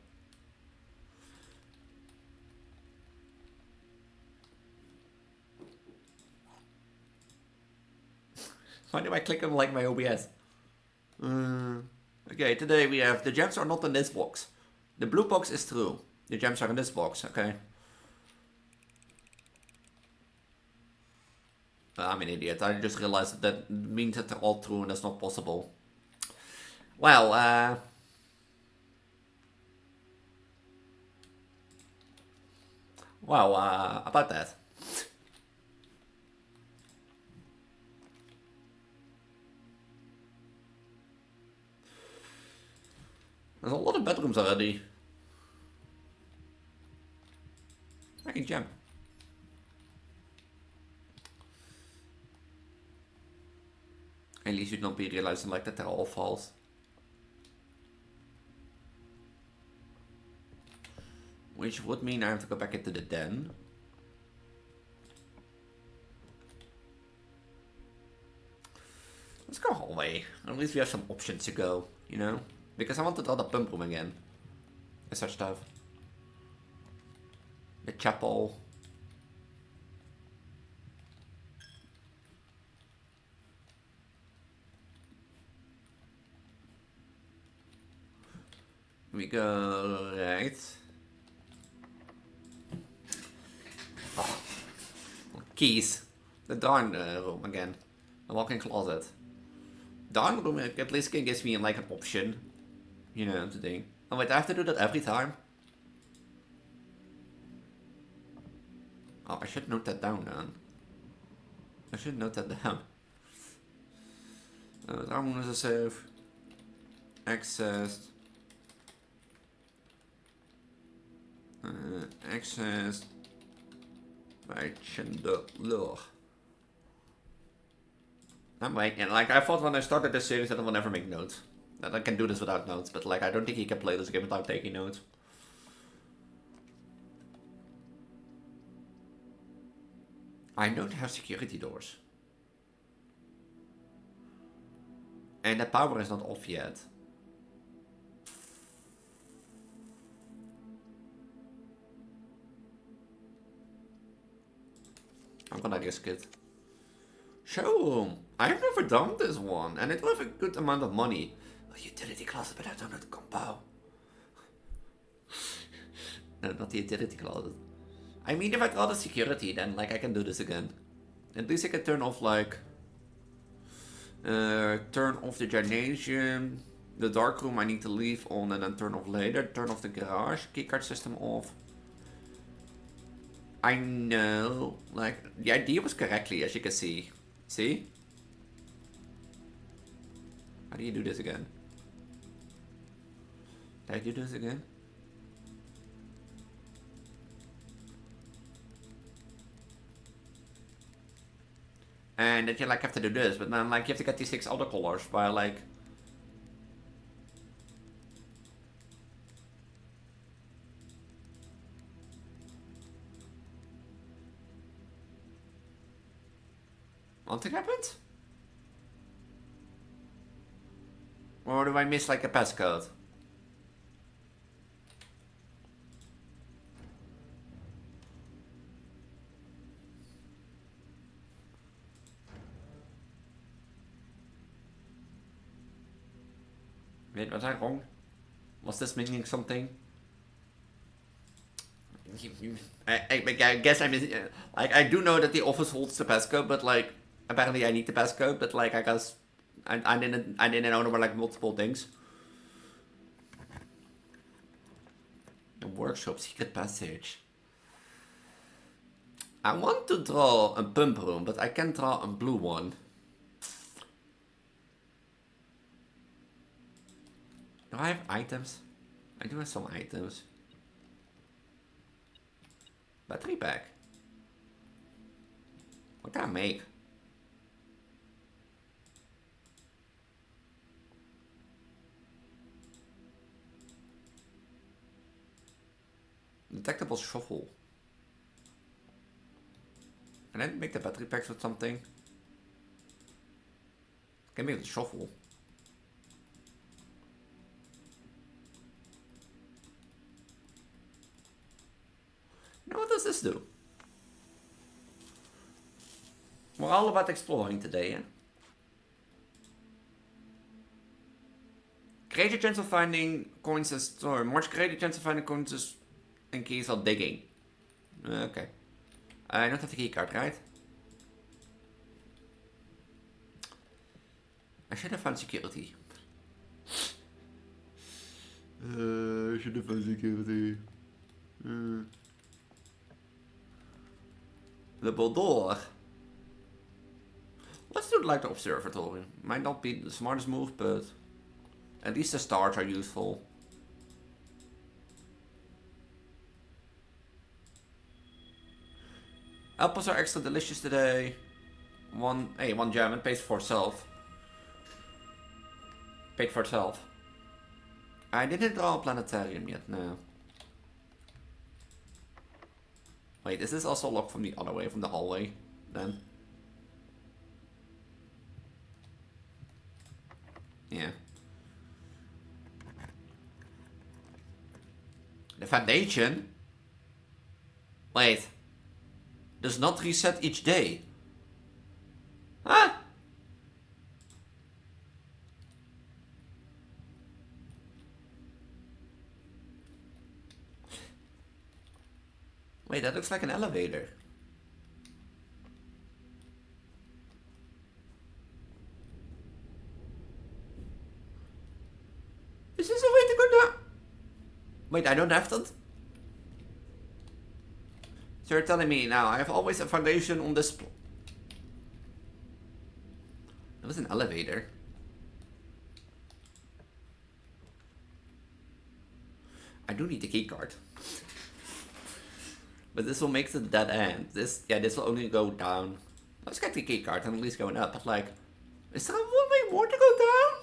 Why do I click on like my OBS? Okay, today we have the gems are not in this box. The blue box is true. The gems are in this box, okay. I'm an idiot. I just realized that means that they're all true and that's not possible. Well, about that. There's a lot of bedrooms already. I can jump. Elise should not be realizing like that they're all false. Which would mean I have to go back into the den. Let's go hallway. At least we have some options to go, you know? Because I want to draw the pump room again. And such stuff. The chapel. We go right. Oh. Keys. The darn room again. The walk-in closet. Darn room at least gives me like an option. You know, the thing. Oh wait, I have to do that every time? Oh, I should note that down then. I should note that down. That one is a save. Accessed. Accessed by Transgender. I'm like, and like I thought when I started this series that I will never make notes. That I can do this without notes, but like I don't think you can play this game without taking notes. I don't have security doors. And the power is not off yet. gonna risk it. Showroom. I've never done this one, and it will have a good amount of money. Oh, utility closet, but I don't know the combo. No, not the utility closet. I mean, if I draw the security, then like I can do this again. At least I can turn off like turn off the gymnasium, the dark room I need to leave on and then turn off later. Turn off the garage, keycard system off. I know, like the idea was correctly, as you can see. See? How do you do this again? Did I do this again? And then you like have to do this, but then like you have to get these 6 other colors by like something happened? Or do I miss like a passcode? Wait, was I wrong? Was this meaning something? I guess I miss. Like I do know that the office holds the passcode, but like apparently I need the passcode. But like I guess I didn't know there were like multiple things. The workshop secret passage. I want to draw a pump room, but I can't draw a blue one. Do I have items? I do have some items. Battery pack. What can I make? Detectable shovel. Can I make the battery packs with something? Can I make the shovel? Now what does this do? We're all about exploring today, yeah? Greater chance of finding coins or much greater chance of finding coins in case of digging. Okay. I don't have the keycard, right? I should have found security. I should have found security. The Boudoir. Let's do like the observatory. Might not be the smartest move, but at least the stars are useful. Apples are extra delicious today. One German pays for itself. Paid for itself. I didn't draw a planetarium yet, no. Wait, is this also locked from the other way, from the hallway, then? Yeah. The foundation? Wait. Does not reset each day. Huh? Wait, that looks like an elevator. Is this a way to go down? Wait, I don't have that? So you're telling me now, I have always a foundation on this... That was an elevator. I do need a keycard. But this will make the dead end. This will only go down. Let's get the keycard and at least going up. But like, is there one way more to go down?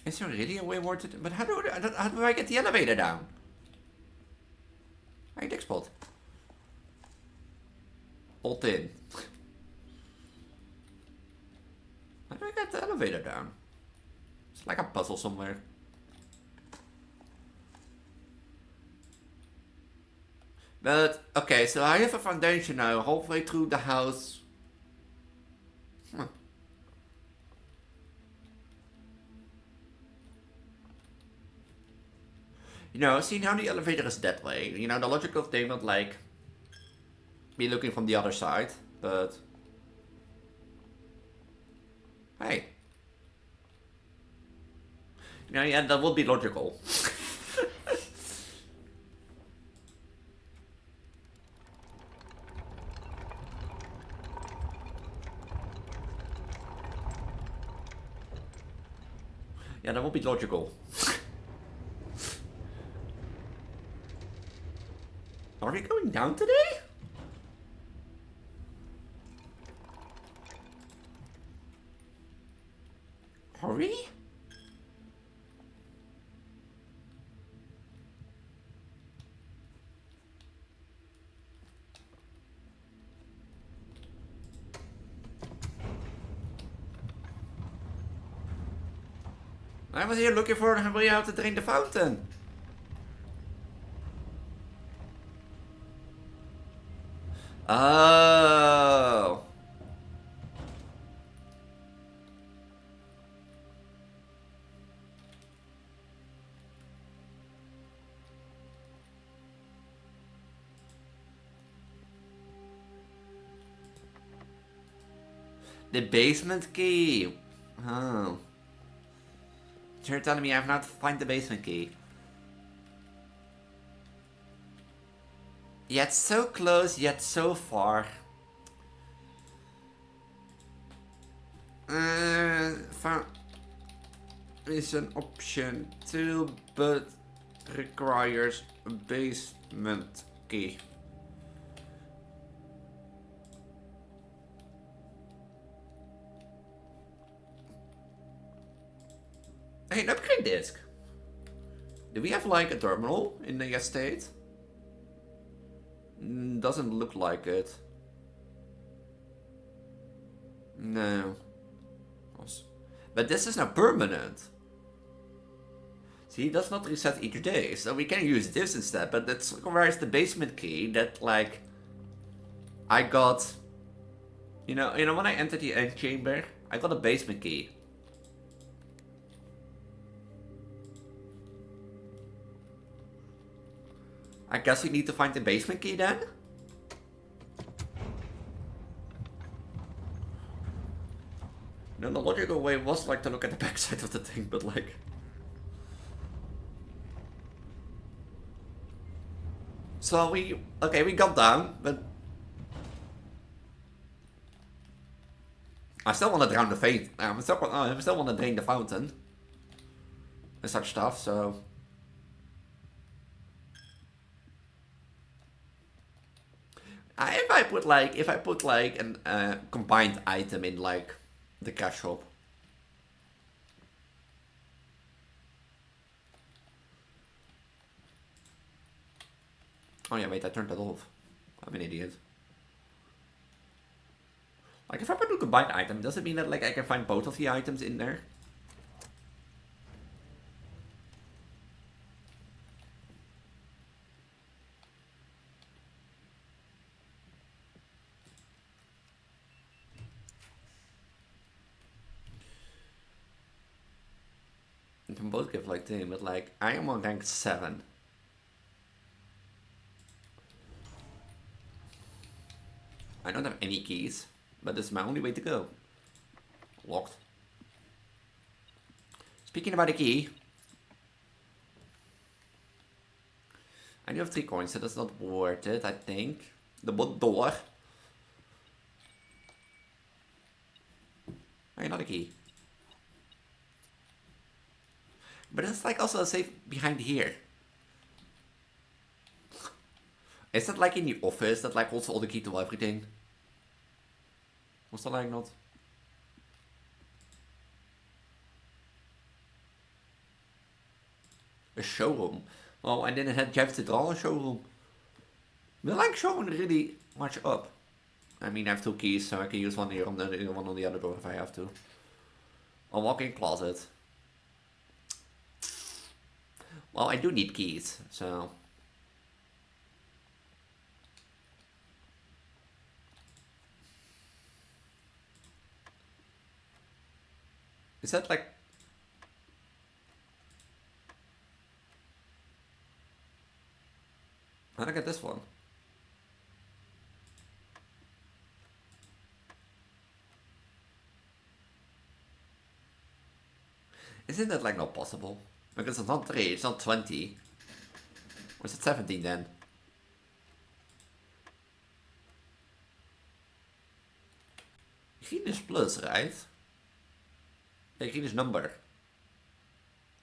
Is there really a way more to do? But how do I get the elevator down? Hey, Dickspot. Bolt in. How do I get the elevator down? It's like a puzzle somewhere. But, okay, so I have a foundation now, halfway through the house. You know, see now the elevator is that way. You know, the logical thing would like be looking from the other side, but hey. You know, yeah, that would be logical. Yeah, that would be logical. Are we going down today? Are we? I was here looking for a way out to drain the fountain. Oh. The basement key. Oh. You're telling me I have not to find the basement key. Yet so close, yet so far. Is an option too, but requires a basement key. Hey, an upgrade disc. Do we have like a terminal in the estate? Doesn't look like it. No. But this is now permanent. See, it does not reset each day, so we can use this instead, but that requires the basement key that, like, I got... You know, when I entered the antechamber, I got a basement key. I guess we need to find the basement key then? No, the logical way was like to look at the backside of the thing, but like... So we got down, but... I still want to drown the fate. I still want to drain the fountain. And such stuff, so... If I put like an combined item in like the cash shop. Oh yeah, wait, I turned that off. I'm an idiot. Like if I put a combined item, does it mean that like I can find both of the items in there? You can both give like 10, but like I am on rank 7. I don't have any keys, but this is my only way to go. Locked. Speaking about a key, I do have 3 coins, so that's not worth it, I think. The door. Oh, another key. But it's like also a safe behind here. Is that like in the office that like holds all the key to everything? Was that like not? A showroom. Oh, I didn't have Jeff to draw a showroom. But like showing really much up. I mean, I have 2 keys, so I can use one here and then one on the other door if I have to. A walk-in closet. Well, I do need keys, so... Is that like... How did I get this one? Isn't that like not possible? Because it's not 3, it's not 20. Or is it 17 then? Green is plus, right? Yeah, green is number.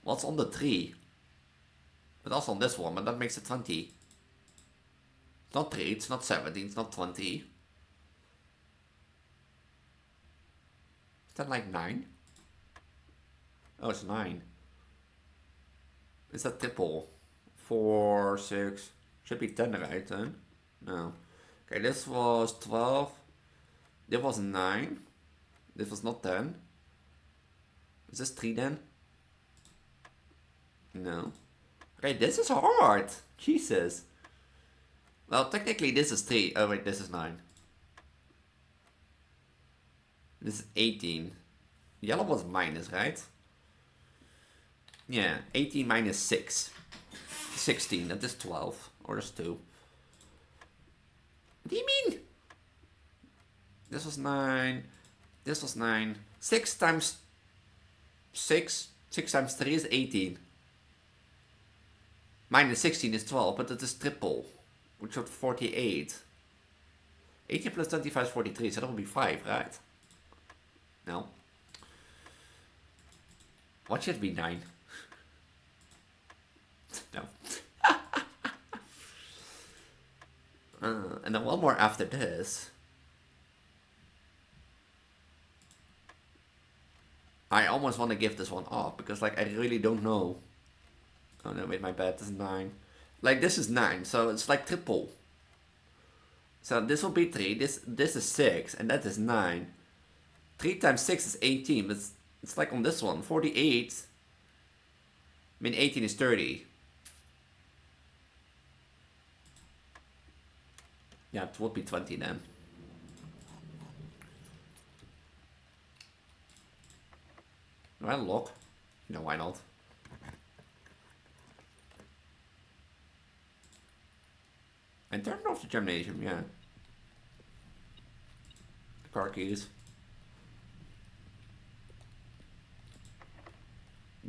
What's on the tree? But also on this one, but that makes it 20. It's not 3, it's not 17, it's not 20. Is that like 9? Oh, it's 9. Is that triple? 4, 6. Should be 10, right then? No. Okay, this was 12. This was 9. This was not 10. Is this 3 then? No. Okay, this is hard. Jesus. Well, technically this is 3. Oh wait, this is 9. This is 18. Yellow was minus, right? Yeah, 18 minus 6. 16, that is 12. Or is 2. What do you mean? This was 9. This was 9. 6 times 6. 6 times 3 is 18. Minus 16 is 12, but that is triple. Which is 48. 18 plus 25 is 43, so that will be 5, right? No. What should be 9? No. And then one more after this. I almost want to give this one off because like I really don't know. Oh no, wait, my bad, this is 9. Like this is 9, so it's like triple. So this will be 3, this is 6, and that is 9. 3 times 6 is 18, but it's like on this one, 48. I mean 18 is 30. Yeah, it would be 20 then. Do I unlock? No, why not? And turn off the gymnasium, yeah. The car keys.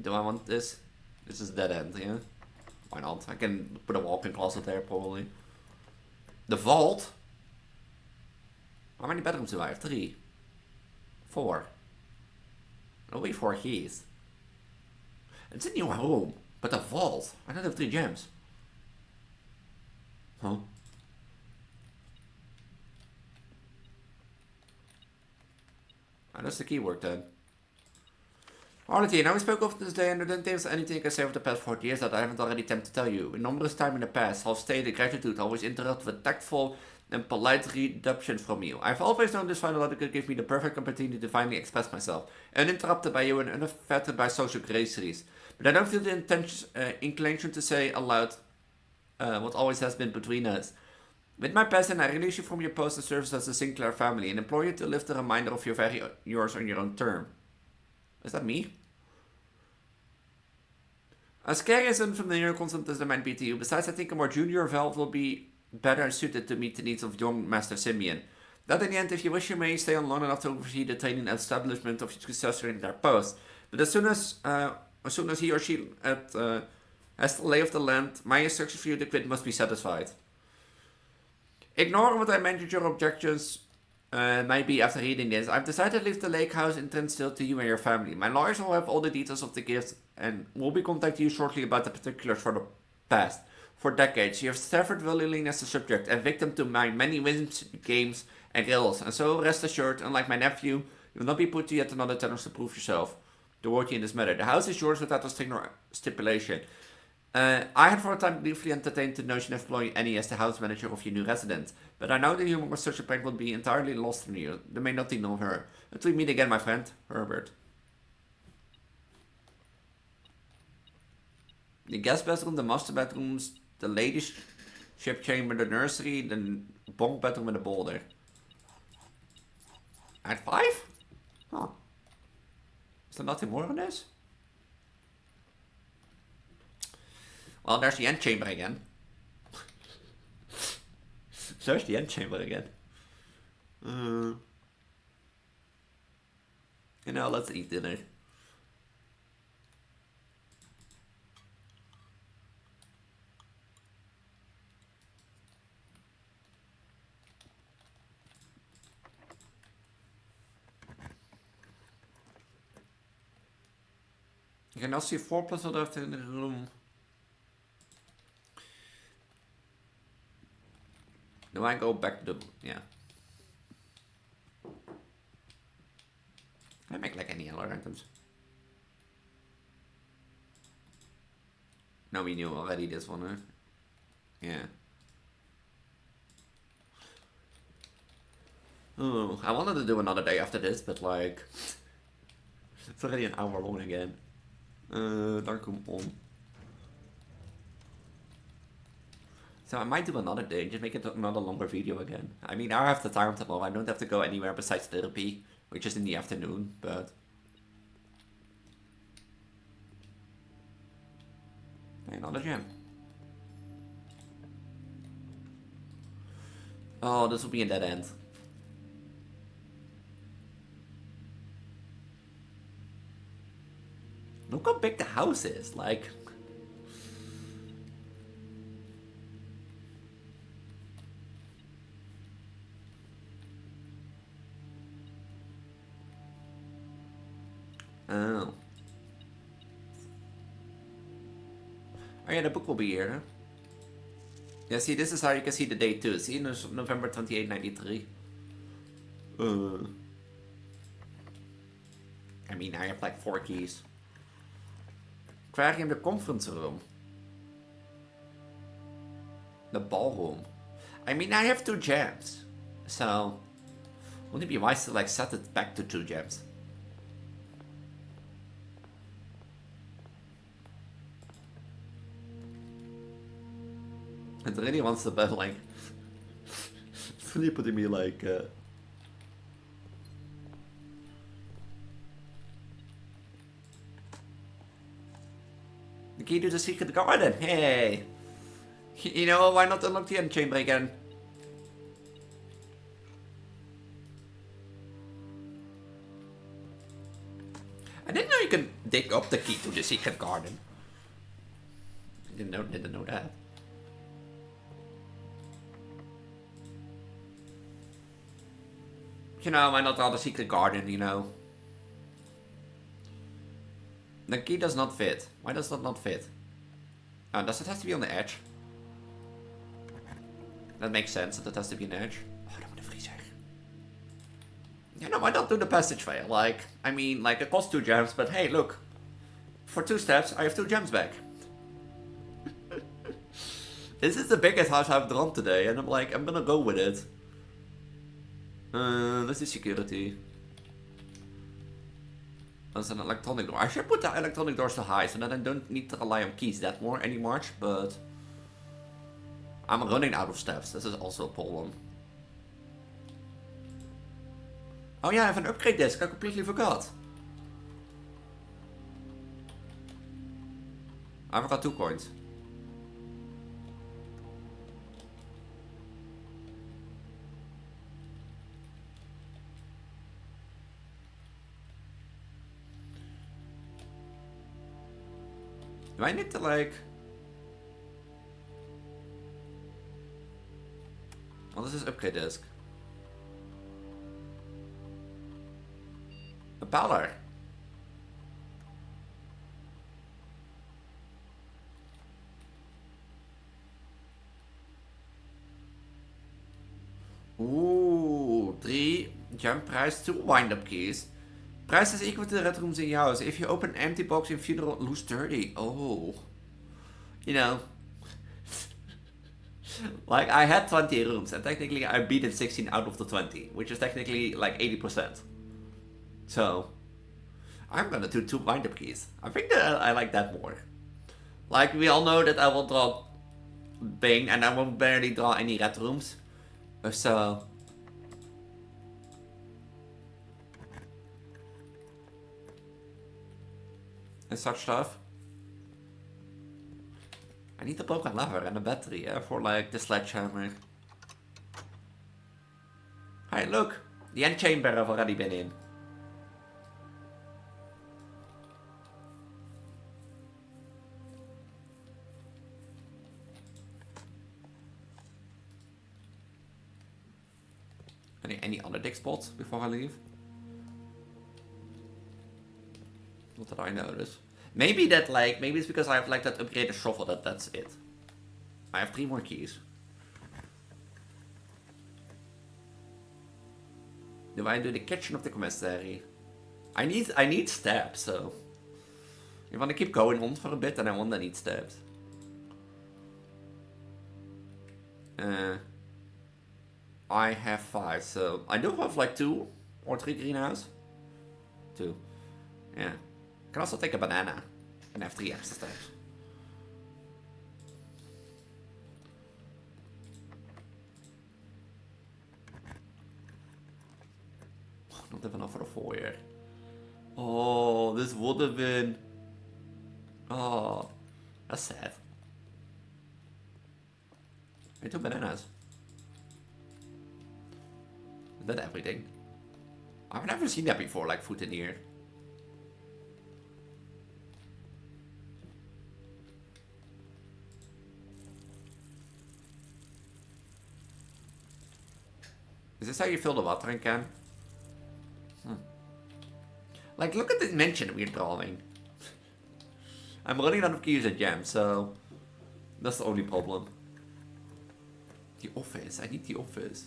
Do I want this? This is dead end, yeah? Why not? I can put a walk-in closet there, probably. The vault? How many bedrooms do I have? 3. 4. Only 4 keys. It's a new home, but a vault. I don't have 3 gems. Huh? How does the key work then? Alrighty, now we spoke of this day and there there's anything I can say over the past 40 years that I haven't already attempted to tell you. A numerous time in the past, I've stated gratitude always interrupt with tactful and polite reduction from you. I've always known this final article gave me the perfect opportunity to finally express myself, uninterrupted by you and unaffected by social graceries. But I don't feel the inclination to say aloud what always has been between us. With my passing, I release you from your post and service as the Sinclair family and implore you to lift the reminder of yours on your own term. Is that me? As scary as unfamiliar concept as they might be to you, besides I think a more junior Valve will be better suited to meet the needs of young Master Simeon. That in the end, if you wish, you may stay on long enough to oversee the training and establishment of your successor in their post. But as soon as he or she has the lay of the land, my instructions for you to quit must be satisfied. Ignore what I mentioned your objections might be after reading this. I've decided to leave the lake house in Transgender to you and your family. My lawyers will have all the details of the gift and will be contacting you shortly about the particulars for the past. For decades, you have suffered willingly as a subject and victim to my many whims, games, and riddles, and so rest assured, unlike my nephew, you will not be put to yet another challenge to prove yourself the worthy in this matter. The house is yours without a strict stipulation. I had for a time briefly entertained the notion of employing Annie as the house manager of your new residence, but I know the humor of such a prank would be entirely lost from you. There may nothing of her. Until we meet again, my friend, Herbert. The guest bedroom, the master bedrooms, the ladies' ship chamber, the nursery, the bunk bedroom, and the boulder. At 5? Huh. Is there nothing more on this? Well, there's the antechamber again. There's the antechamber again. You know, let's eat dinner. You can now see 4 plus left in the room. Do I go back to the... yeah. Can I make like any other items? No, we knew already this one, huh? Yeah. Oh, I wanted to do another day after this, but like... it's already an hour long again. Daar komt on. So I might do another day, just make it another longer video again. I mean, I have the time tomorrow. I don't have to go anywhere besides therapy, which is in the afternoon, but... another gem. Oh, this will be a dead end. Look how big the house is, like... oh. Oh yeah, the book will be here, huh? Yeah, see, this is how you can see the date too. See, November 28, 93. I mean, I have like 4 keys. Aquarium, the conference room. The ballroom. I mean, I have 2 gems. So, wouldn't it be wise to like set it back to 2 gems? It really wants to bet like... it's really putting me like... The key to the secret garden, hey! You know, why not unlock the antechamber again? I didn't know you could dig up the key to the secret garden. I didn't know that. You know, why not draw the secret garden, you know? The key does not fit. Why does that not fit? Oh, does it have to be on the edge? That makes sense that it has to be an edge. Oh, dan moet de vriezer. You know, why not do the passageway? Like, I mean, like, it costs 2 gems, but hey, look. For 2 steps, I have 2 gems back. This is the biggest house I've drawn today, and I'm like, I'm gonna go with it. This is security. That's an electronic door. I should put the electronic doors to high, so that I don't need to rely on keys that more anymore, but... I'm running out of steps. This is also a problem. Oh yeah, I have an upgrade disc. I completely forgot. I forgot 2 coins. Do I need to like... What is this upgrade disc? A ballard. Ooh, 3 gem price, 2 wind-up keys. Price is equal to the red rooms in your house. If you open an empty box in funeral, lose 30. Oh. You know. Like, I had 20 rooms, and technically I beat it 16 out of the 20, which is technically like 80%. So, I'm gonna do 2 wind-up keys. I think that I like that more. Like, we all know that I will draw Bing, and I won't barely draw any red rooms. So... and such stuff. I need a broken lever and a battery, for like the sledgehammer. Hey, look! The antechamber I've already been in. Any other dig spots before I leave? Not that I notice. Maybe that like, maybe it's because I have like that upgraded shovel that's it. I have 3 more keys. Do I do the kitchen of the commissary? I need steps, so... You wanna keep going on for a bit and I want to need steps. I have 5, so I do have like 2 or 3 greenhouse. 2. Yeah. I can also take a banana and have 3 extra steps. Not even enough for the foyer. Oh, this would have been... Oh, that's sad. I 2 bananas. Is that everything? I've never seen that before, like food in here. Is this how you fill the watering can? Like, look at the dimension we're drawing. I'm running out of keys and gems, so... That's the only problem. The office. I need the office.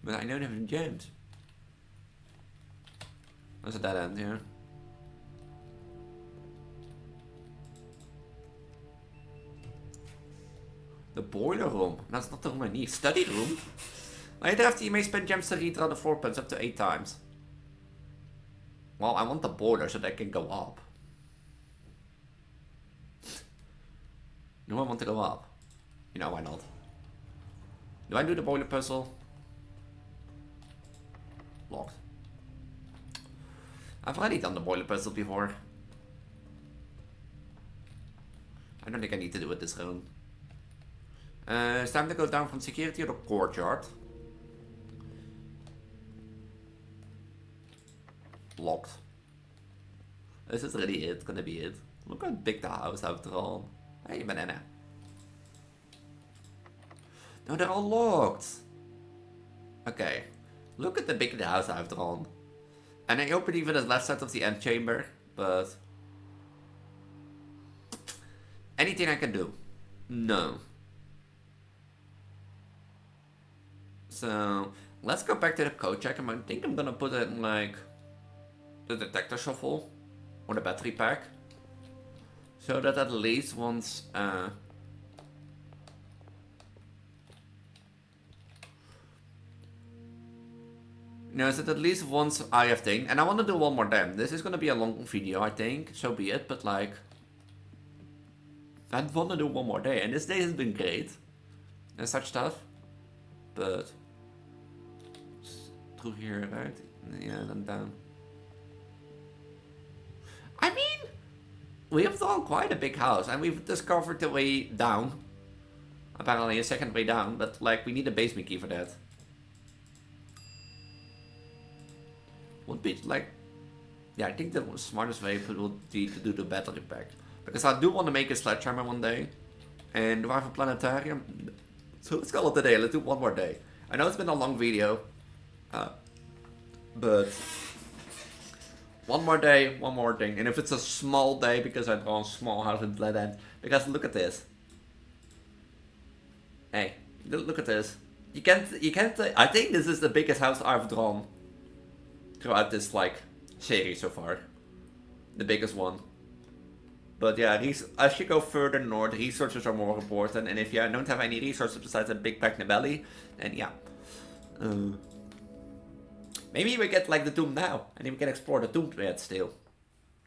But I don't have any gems. That's a dead end here. The boiler room. That's not the room I need. Study room? Later after you may spend gems to redraw the floor plans up to 8 times. Well, I want the boiler so that it can go up. Do I want to go up? You know, why not? Do I do the boiler puzzle? Locked. I've already done the boiler puzzle before. I don't think I need to do it this round. It's time to go down from security to the courtyard. Locked. This is really it, gonna be it. Look how big the house after all. Hey, banana. No, they're all locked. Okay. Look at the big the house I've drawn. And I open even the left side of the antechamber, but... Anything I can do? No. So, let's go back to the code check. I think I'm gonna put it in like... the detector shuffle. Or the battery pack. So that at least once... No, so at least once I have thing, and I want to do one more time. This is gonna be a long video, I think. So be it, but like, I want to do one more day, and this day has been great and such stuff. But through here, right? Yeah, then down. I mean, we have done quite a big house, and we've discovered the way down. Apparently, a second way down, but like, we need a basement key for that. Would be like, yeah, I think the smartest way would be to do the battery pack. Because I do want to make a sledgehammer one day. And do I have a planetarium? So let's call it a day, let's do one more day. I know it's been a long video. But one more day, one more thing. And if it's a small day, because I draw a small house in dead end. Because look at this. Hey, look at this. You can't, I think this is the biggest house I've drawn throughout this like series so far, the biggest one. But yeah, as you go further north, resources are more important, and if you don't have any resources besides a big pack in the belly, then yeah. Maybe we get like the tomb now, and then we can explore the tomb yet still.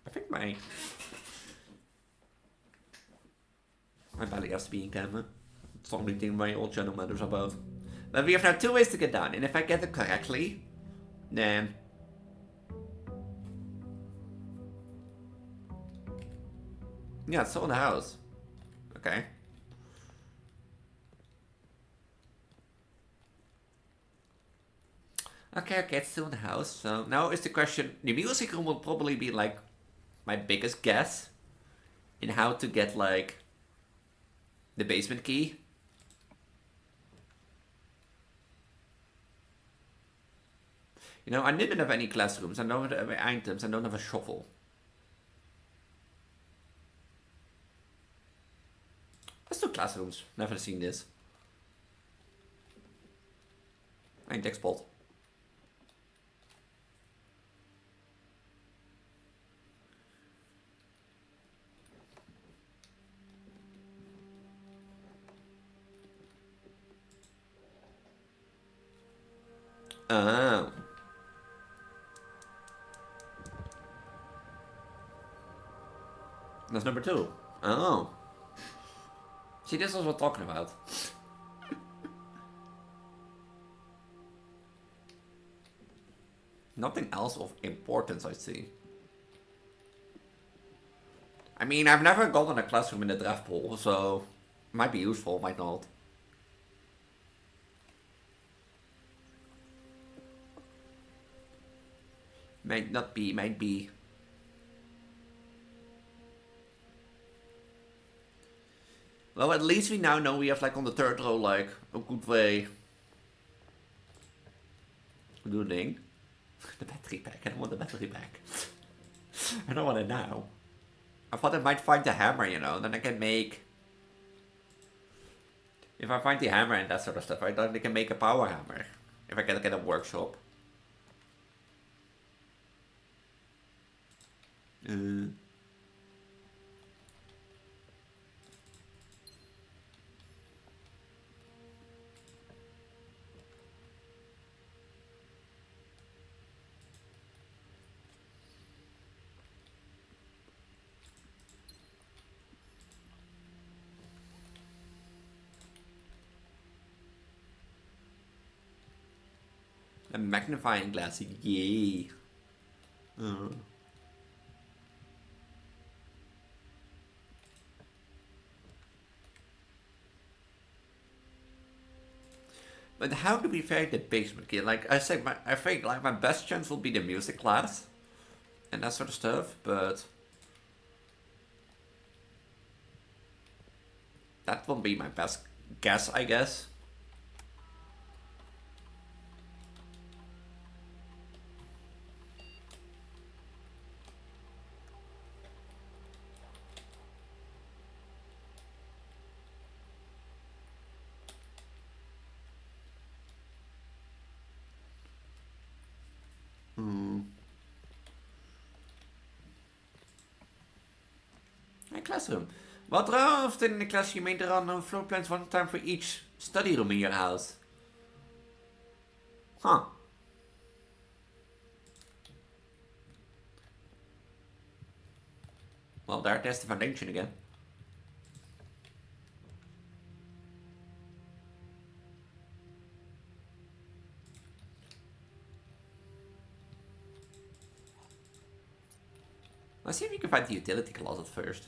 I think my belly has to be in camera. It's the only thing my old channel matters about. But we have now 2 ways to get down, and if I get it correctly, then yeah, it's still in the house. Okay. Okay, it's still in the house. So now is the question, the music room will probably be like my biggest guess in how to get like the basement key. You know, I didn't have any classrooms, I don't have any items, I don't have a shovel. Let's do classrooms, never seen this. Aint export. Oh. That's number 2. Oh. See, this is what we're talking about. Nothing else of importance, I see. I mean, I've never gotten a classroom in the draft pool, so might be useful, might not. Might not be, might be. Well, at least we now know we have, like, on the 3rd row, like, a good way to do a thing. The battery pack. I don't want the battery pack. I don't want it now. I thought I might find the hammer, you know, then I can make... If I find the hammer and that sort of stuff, I thought I can make a power hammer. If I can get a workshop. A magnifying glass, yay. But how do we find the basement key? Like I said, I think like my best chance will be the music class and that sort of stuff, but that will be my best guess, I guess. Een classroom. What often in the class you made run on floor plans one time for each study room in your house? Huh. Well, there's the foundation again. Let's see if we can find the utility closet first.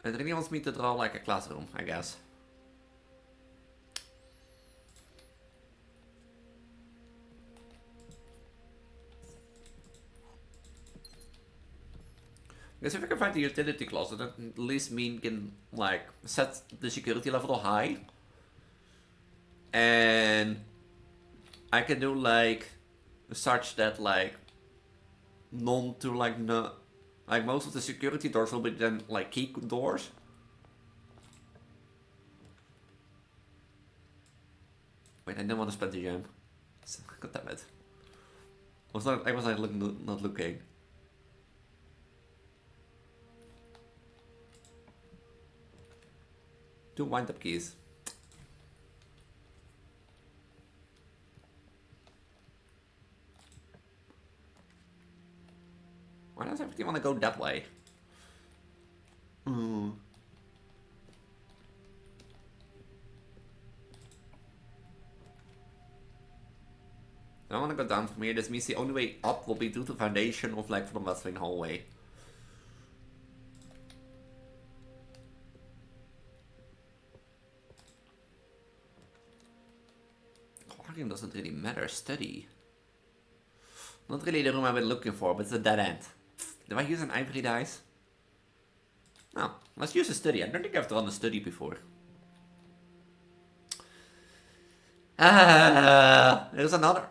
It really wants me to draw like a classroom, I guess. Because if I can find the utility closet, that at least mean can like set the security level to high. And I can do like such that like none to like no, like most of the security doors will be then like key doors. Wait, I didn't want to spend the gem. God damn it. I was like not looking. Two wind up keys. Why does everything want to go that way? Hmm. I don't want to go down from here. This means the only way up will be through the foundation of like from that wing hallway. Quarking doesn't really matter. Study. Not really the room I've been looking for, but it's a dead end. Do I use an ivory dice? No, let's use a study. I don't think I've done a study before. There's another.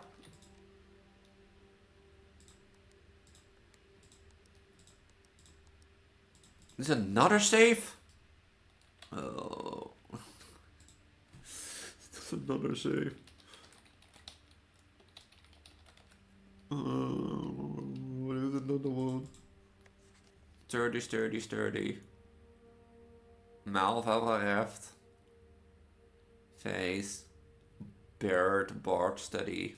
There's another save? Oh. There's another save. What is another one? Sturdy. Malva left. Face. Board study.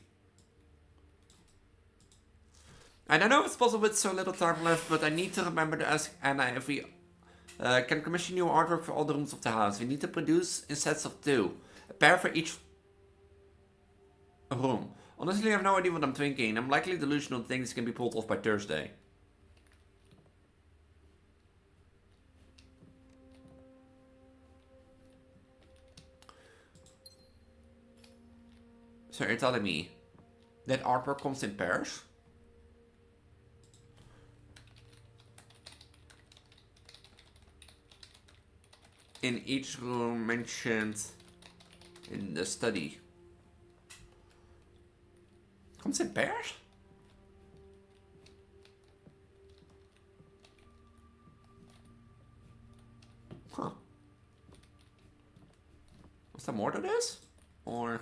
I don't know if it's possible with so little time left, but I need to remember to ask Anna if we can commission new artwork for all the rooms of the house. We need to produce in sets of 2. A pair for each room. Honestly, I have no idea what I'm thinking. I'm likely delusional and think this can be pulled off by Thursday. So you're telling me that artwork comes in pairs? In each room mentioned in the study. Comes in pairs? Huh. Was there more to this? Or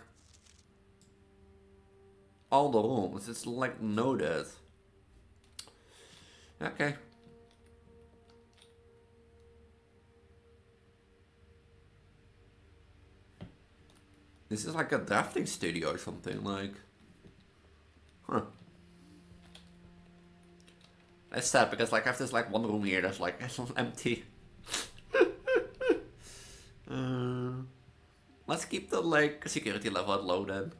all the rooms? It's like noted. Okay. This is like a drafting studio or something, like. Huh. That's sad because like I have this like one room here that's like empty. Let's keep the like security level at low then.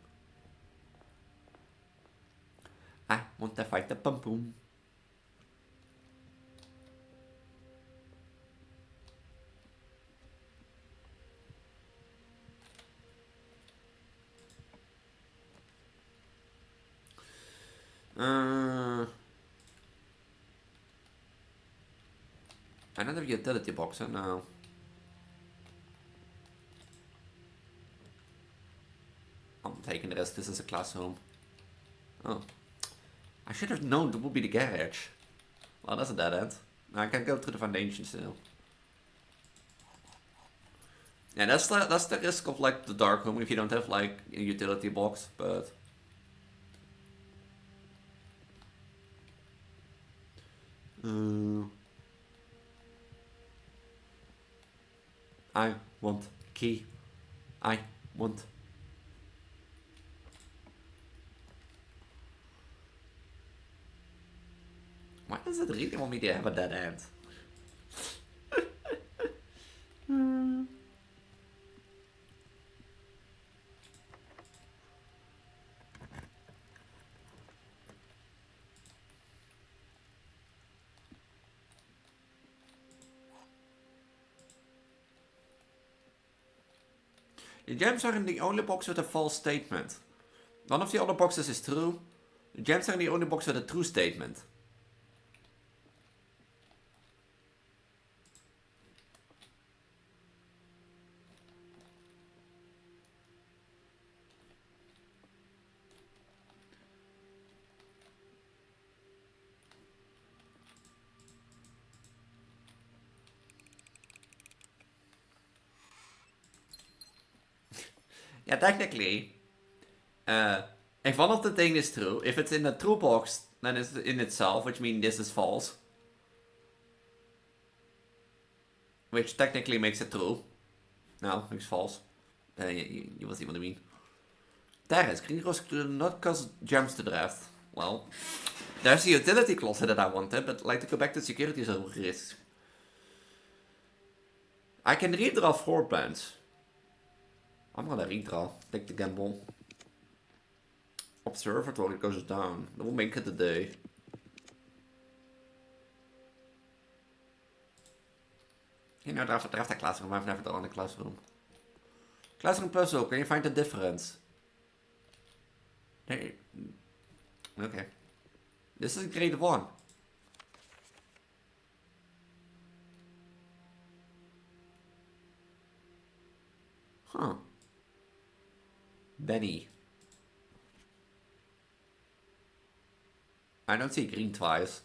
I want to fight the pum pum. I don't have a utility box, huh? No. I'm taking the rest. This is a classroom. Oh. I should have known it would be the garage. Well, that's a dead end. I can go through the foundation still. Yeah, that's the risk of like the dark room if you don't have like a utility box, but. I want key. I want. Why does it really want me to have a dead end? The gems are in the only box with a false statement. None of the other boxes is true. The gems are in the only box with a true statement. Yeah, technically, if one of the things is true, if it's in the true box, then it's in itself, which means this is false. Which technically makes it true. No, it's false. You will see what I mean. There is. Green Rose do not cost gems to draft. Well, There's the utility closet that I wanted, but like to go back to security is a risk. I can redraw 4 plants. I'm gonna redraw. Take the gamble. Observatory goes down. That will make it a day. You know, draft a classroom. I've never drawn a classroom. Classroom puzzle. Can you find the difference? Okay. This is grade 1. Huh. Benny. I don't see green twice.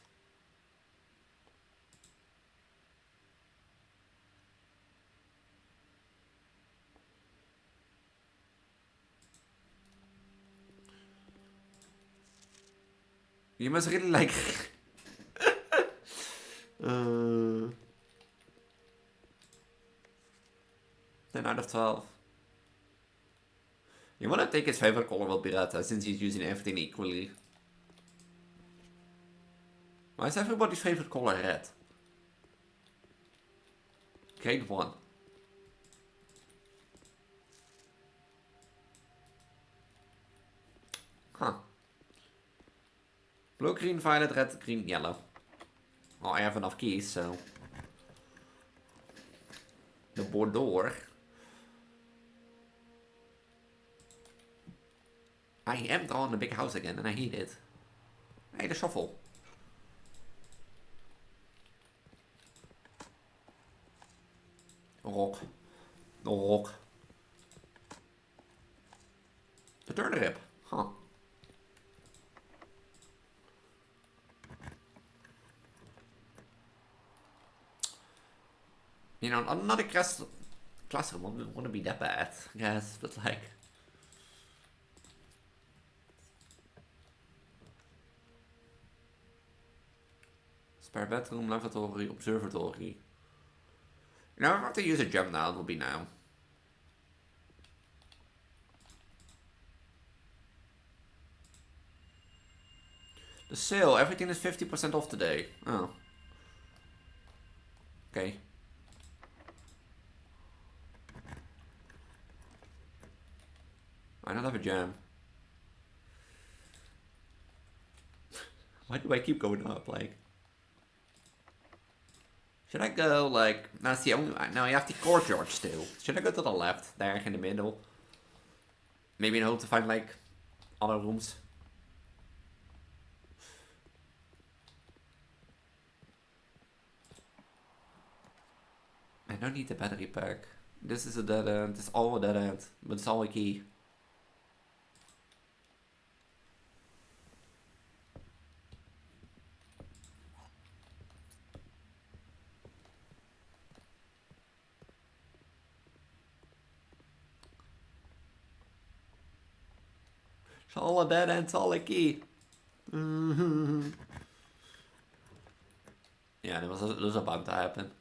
You must really like... 10 out of 12. You wanna take his favorite color will be red, since he's using everything equally. Why is everybody's favorite color red? Grade 1. Huh. Blue, green, violet, red, green, yellow. Well, I have enough keys, so... The Bordeaux. I am drawing a big house again, and I hate it. Hey, the shuffle. Rock. The rock. The turnip. Huh. You know, another classroom wouldn't be that bad, yes, but like... Spare bedroom, lavatory, observatory. You know, if I have to use a gem now, it will be now. The sale, everything is 50% off today. Oh. Okay. I don't have a gem. Why do I keep going up, like? Should I go, like... Now, see, now I have the courtyard still. Should I go to the left, there in the middle? Maybe in hope to find, like, other rooms. I don't need the battery pack. This is a dead end. It's all a dead end. But it's all a key. It's all a dead end. It's all a key. Yeah, that was about to happen.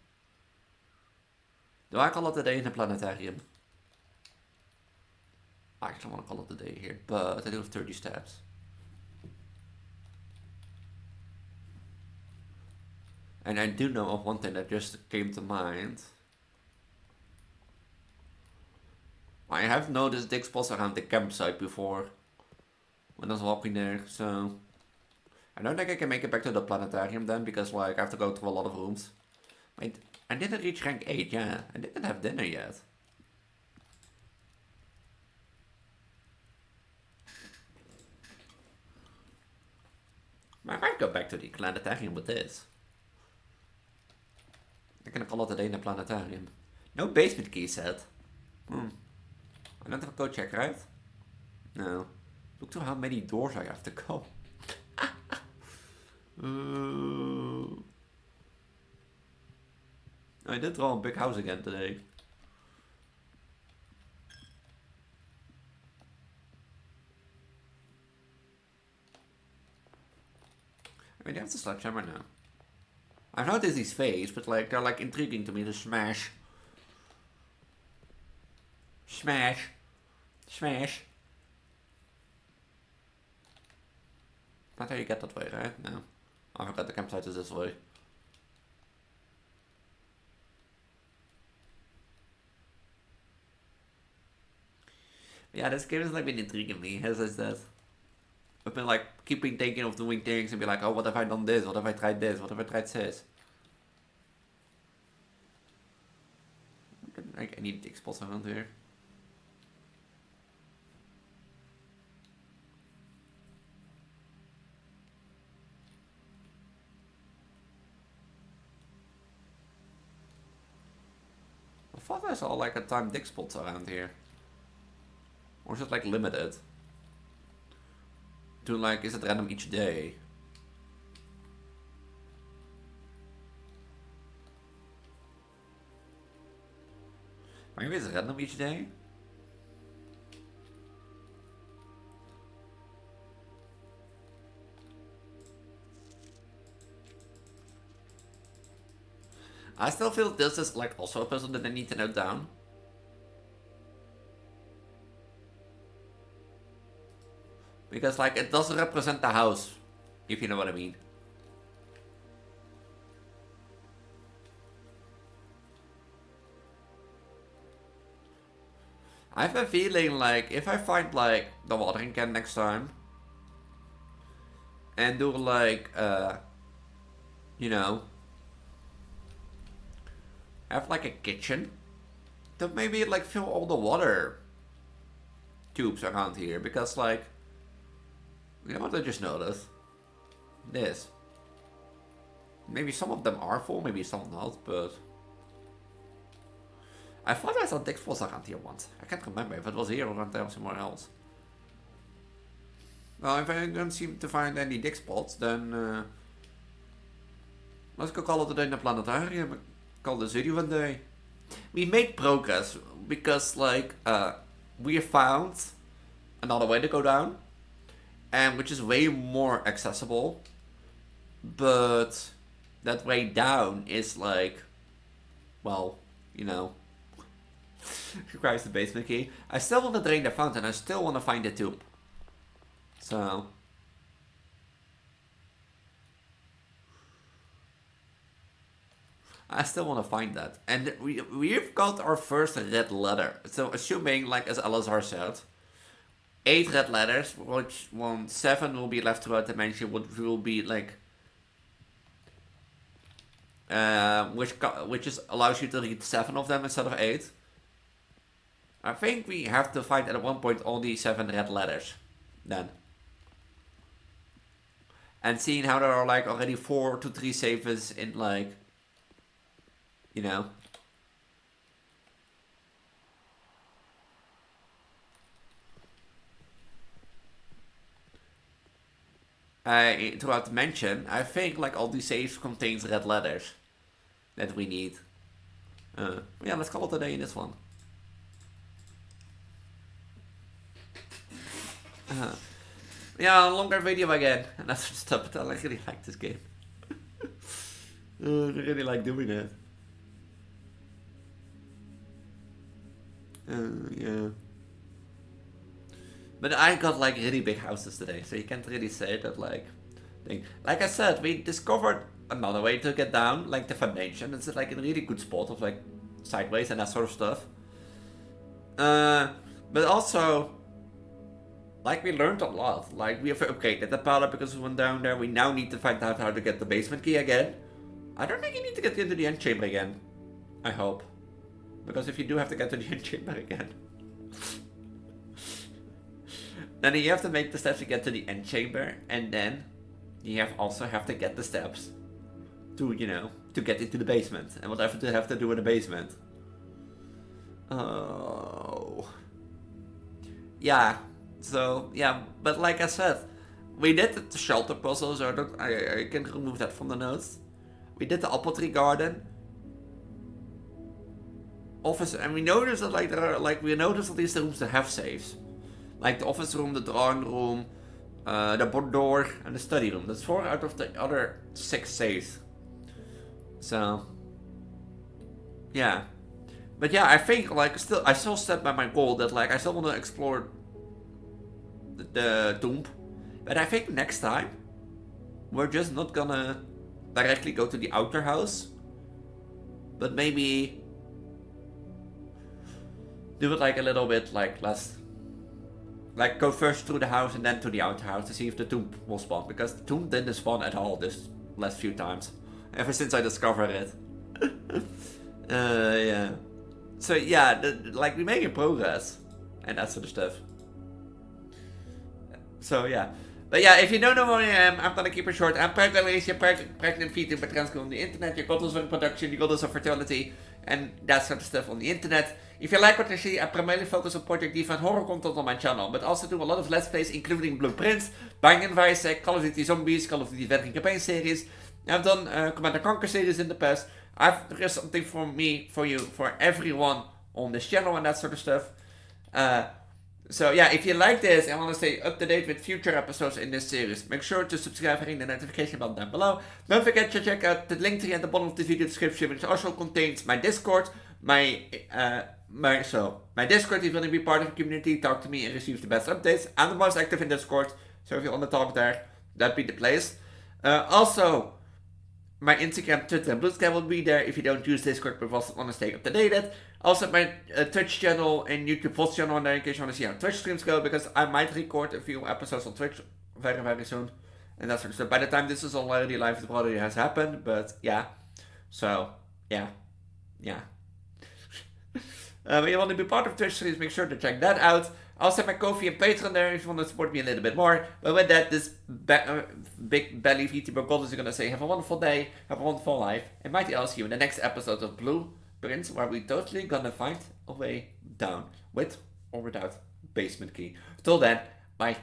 Do I call it a day in the planetarium? I actually want to call it a day here, but I do have 30 steps. And I do know of one thing that just came to mind. I have noticed dig spots around the campsite before when I was walking there, so I don't think I can make it back to the planetarium then, because like I have to go through a lot of rooms. Wait, I didn't reach rank 8, yeah. I didn't have dinner yet. I might go back to the planetarium with this. I'm gonna call it a day in the planetarium. No basement key set. I don't have a code check, right? No. Look to how many doors I have to go. I did draw a big house again today. I mean, they have the sledgehammer now. I've noticed these face, but like they're like intriguing to me to smash. Smash. Smash. Not how you get that way, right? No. I forgot the campsite is this way. Yeah, this game has like been intriguing me, as I said. I've been like keeping thinking of doing things and be like, oh, what have I done this? What have I tried this? What have I tried this? Like any dig spots around here. I thought I saw like a time dig spots around here. Or is it like limited? To like, is it random each day? Maybe it's random each day? I still feel this is like also a puzzle that I need to note down. Because like it doesn't represent the house, if you know what I mean. I have a feeling like if I find like the watering can next time and do like you know, have like a kitchen, then maybe like fill all the water tubes around here, because like, you know what I just noticed? This. Maybe some of them are full, maybe some not, but I thought I saw dig spots around here once. I can't remember if it was here or around there or somewhere else. Well, if I don't seem to find any dig spots, then let's go call it a day in the planetarium. Call this video one day. We made progress because like we found another way to go down, and which is way more accessible, but that way down is like, well, you know, requires the basement key. I still want to drain the fountain. I still want to find the tube. So I still want to find that. And we've got our first red letter. So assuming, like as Elazar said, 8 red letters, which 7 will be left throughout the dimension, which will be like which just allows you to read 7 of them instead of 8. I think we have to find at one point only 7 red letters then. And seeing how there are like already 4 to 3 savers in like, you know, throughout the dimension, I think like all these saves contains red letters that we need. Yeah, let's call it a day in this one. Yeah, a longer video again, and that's just stuff, but I really like this game. I really like doing it. Yeah. But I got like really big houses today, so you can't really say that like thing. Like I said, we discovered another way to get down, like the foundation. It's like a really good spot of like sideways and that sort of stuff. But also, like we learned a lot. Like we have upgraded the pallet because we went down there. We now need to find out how to get the basement key again. I don't think you need to get into the antechamber again. I hope. Because if you do have to get to the antechamber again, then you have to make the steps to get to the antechamber, and then you also have to get the steps to, you know, to get into the basement, and whatever you have to do in the basement. Oh. Yeah, so, yeah, but like I said, we did the shelter puzzle, so I can remove that from the notes. We did the apple tree garden. Office, and we noticed that like there are like we noticed at least the rooms that have safes, like the office room, the drawing room, the boudoir, and the study room. That's 4 out of the other 6 safes. So yeah, but yeah, I think like I still set by my goal that like I still want to explore the tomb, but I think next time we're just not gonna directly go to the outer house, but maybe do it like a little bit like less, like go first through the house and then to the outer house to see if the tomb will spawn, because the tomb didn't spawn at all this last few times, ever since I discovered it. Yeah. So yeah, like we're making progress and that sort of stuff. So yeah. But yeah, if you don't know who I am, I'm gonna keep it short. I'm Preggo, Elise, your pregnant Vtuber Transgender on the internet. You got us on production, you got us on fertility, and that sort of stuff on the internet. If you like what I see, I primarily focus on Project Diva and horror content on my channel, but also do a lot of Let's Plays, including Blueprints, Binding of Isaac, Call of Duty Zombies, Call of Duty Veteran Campaign series. I've done Commander Conquer series in the past. There's something for me, for you, for everyone on this channel and that sort of stuff. So yeah, if you like this and want to stay up to date with future episodes in this series, make sure to subscribe and ring the notification bell down below. Don't forget to check out the link tree at the bottom of the video description, which also contains my Discord, my Discord. If you want to be part of the community, talk to me and receive the best updates. I'm the most active in Discord, so if you want to talk there, that'd be the place. Also, my Instagram, Twitter, and Bluesky will be there if you don't use Discord but want to stay up to date. Also, my Twitch channel and YouTube VOD channel on there in case you want to see how Twitch streams go, because I might record a few episodes on Twitch very, very soon. And that sort of stuff. By the time this is already live, it already has happened, but yeah. So, yeah. If you want to be part of Twitch streams, make sure to check that out. I also have my Ko-fi and Patreon there if you want to support me a little bit more. But with that, this big belly Vtuber God is going to say, have a wonderful day, have a wonderful life, and mighty I'll see you in the next episode of Blueprints, where we totally gonna find a way down, with or without basement key. Till then, bye.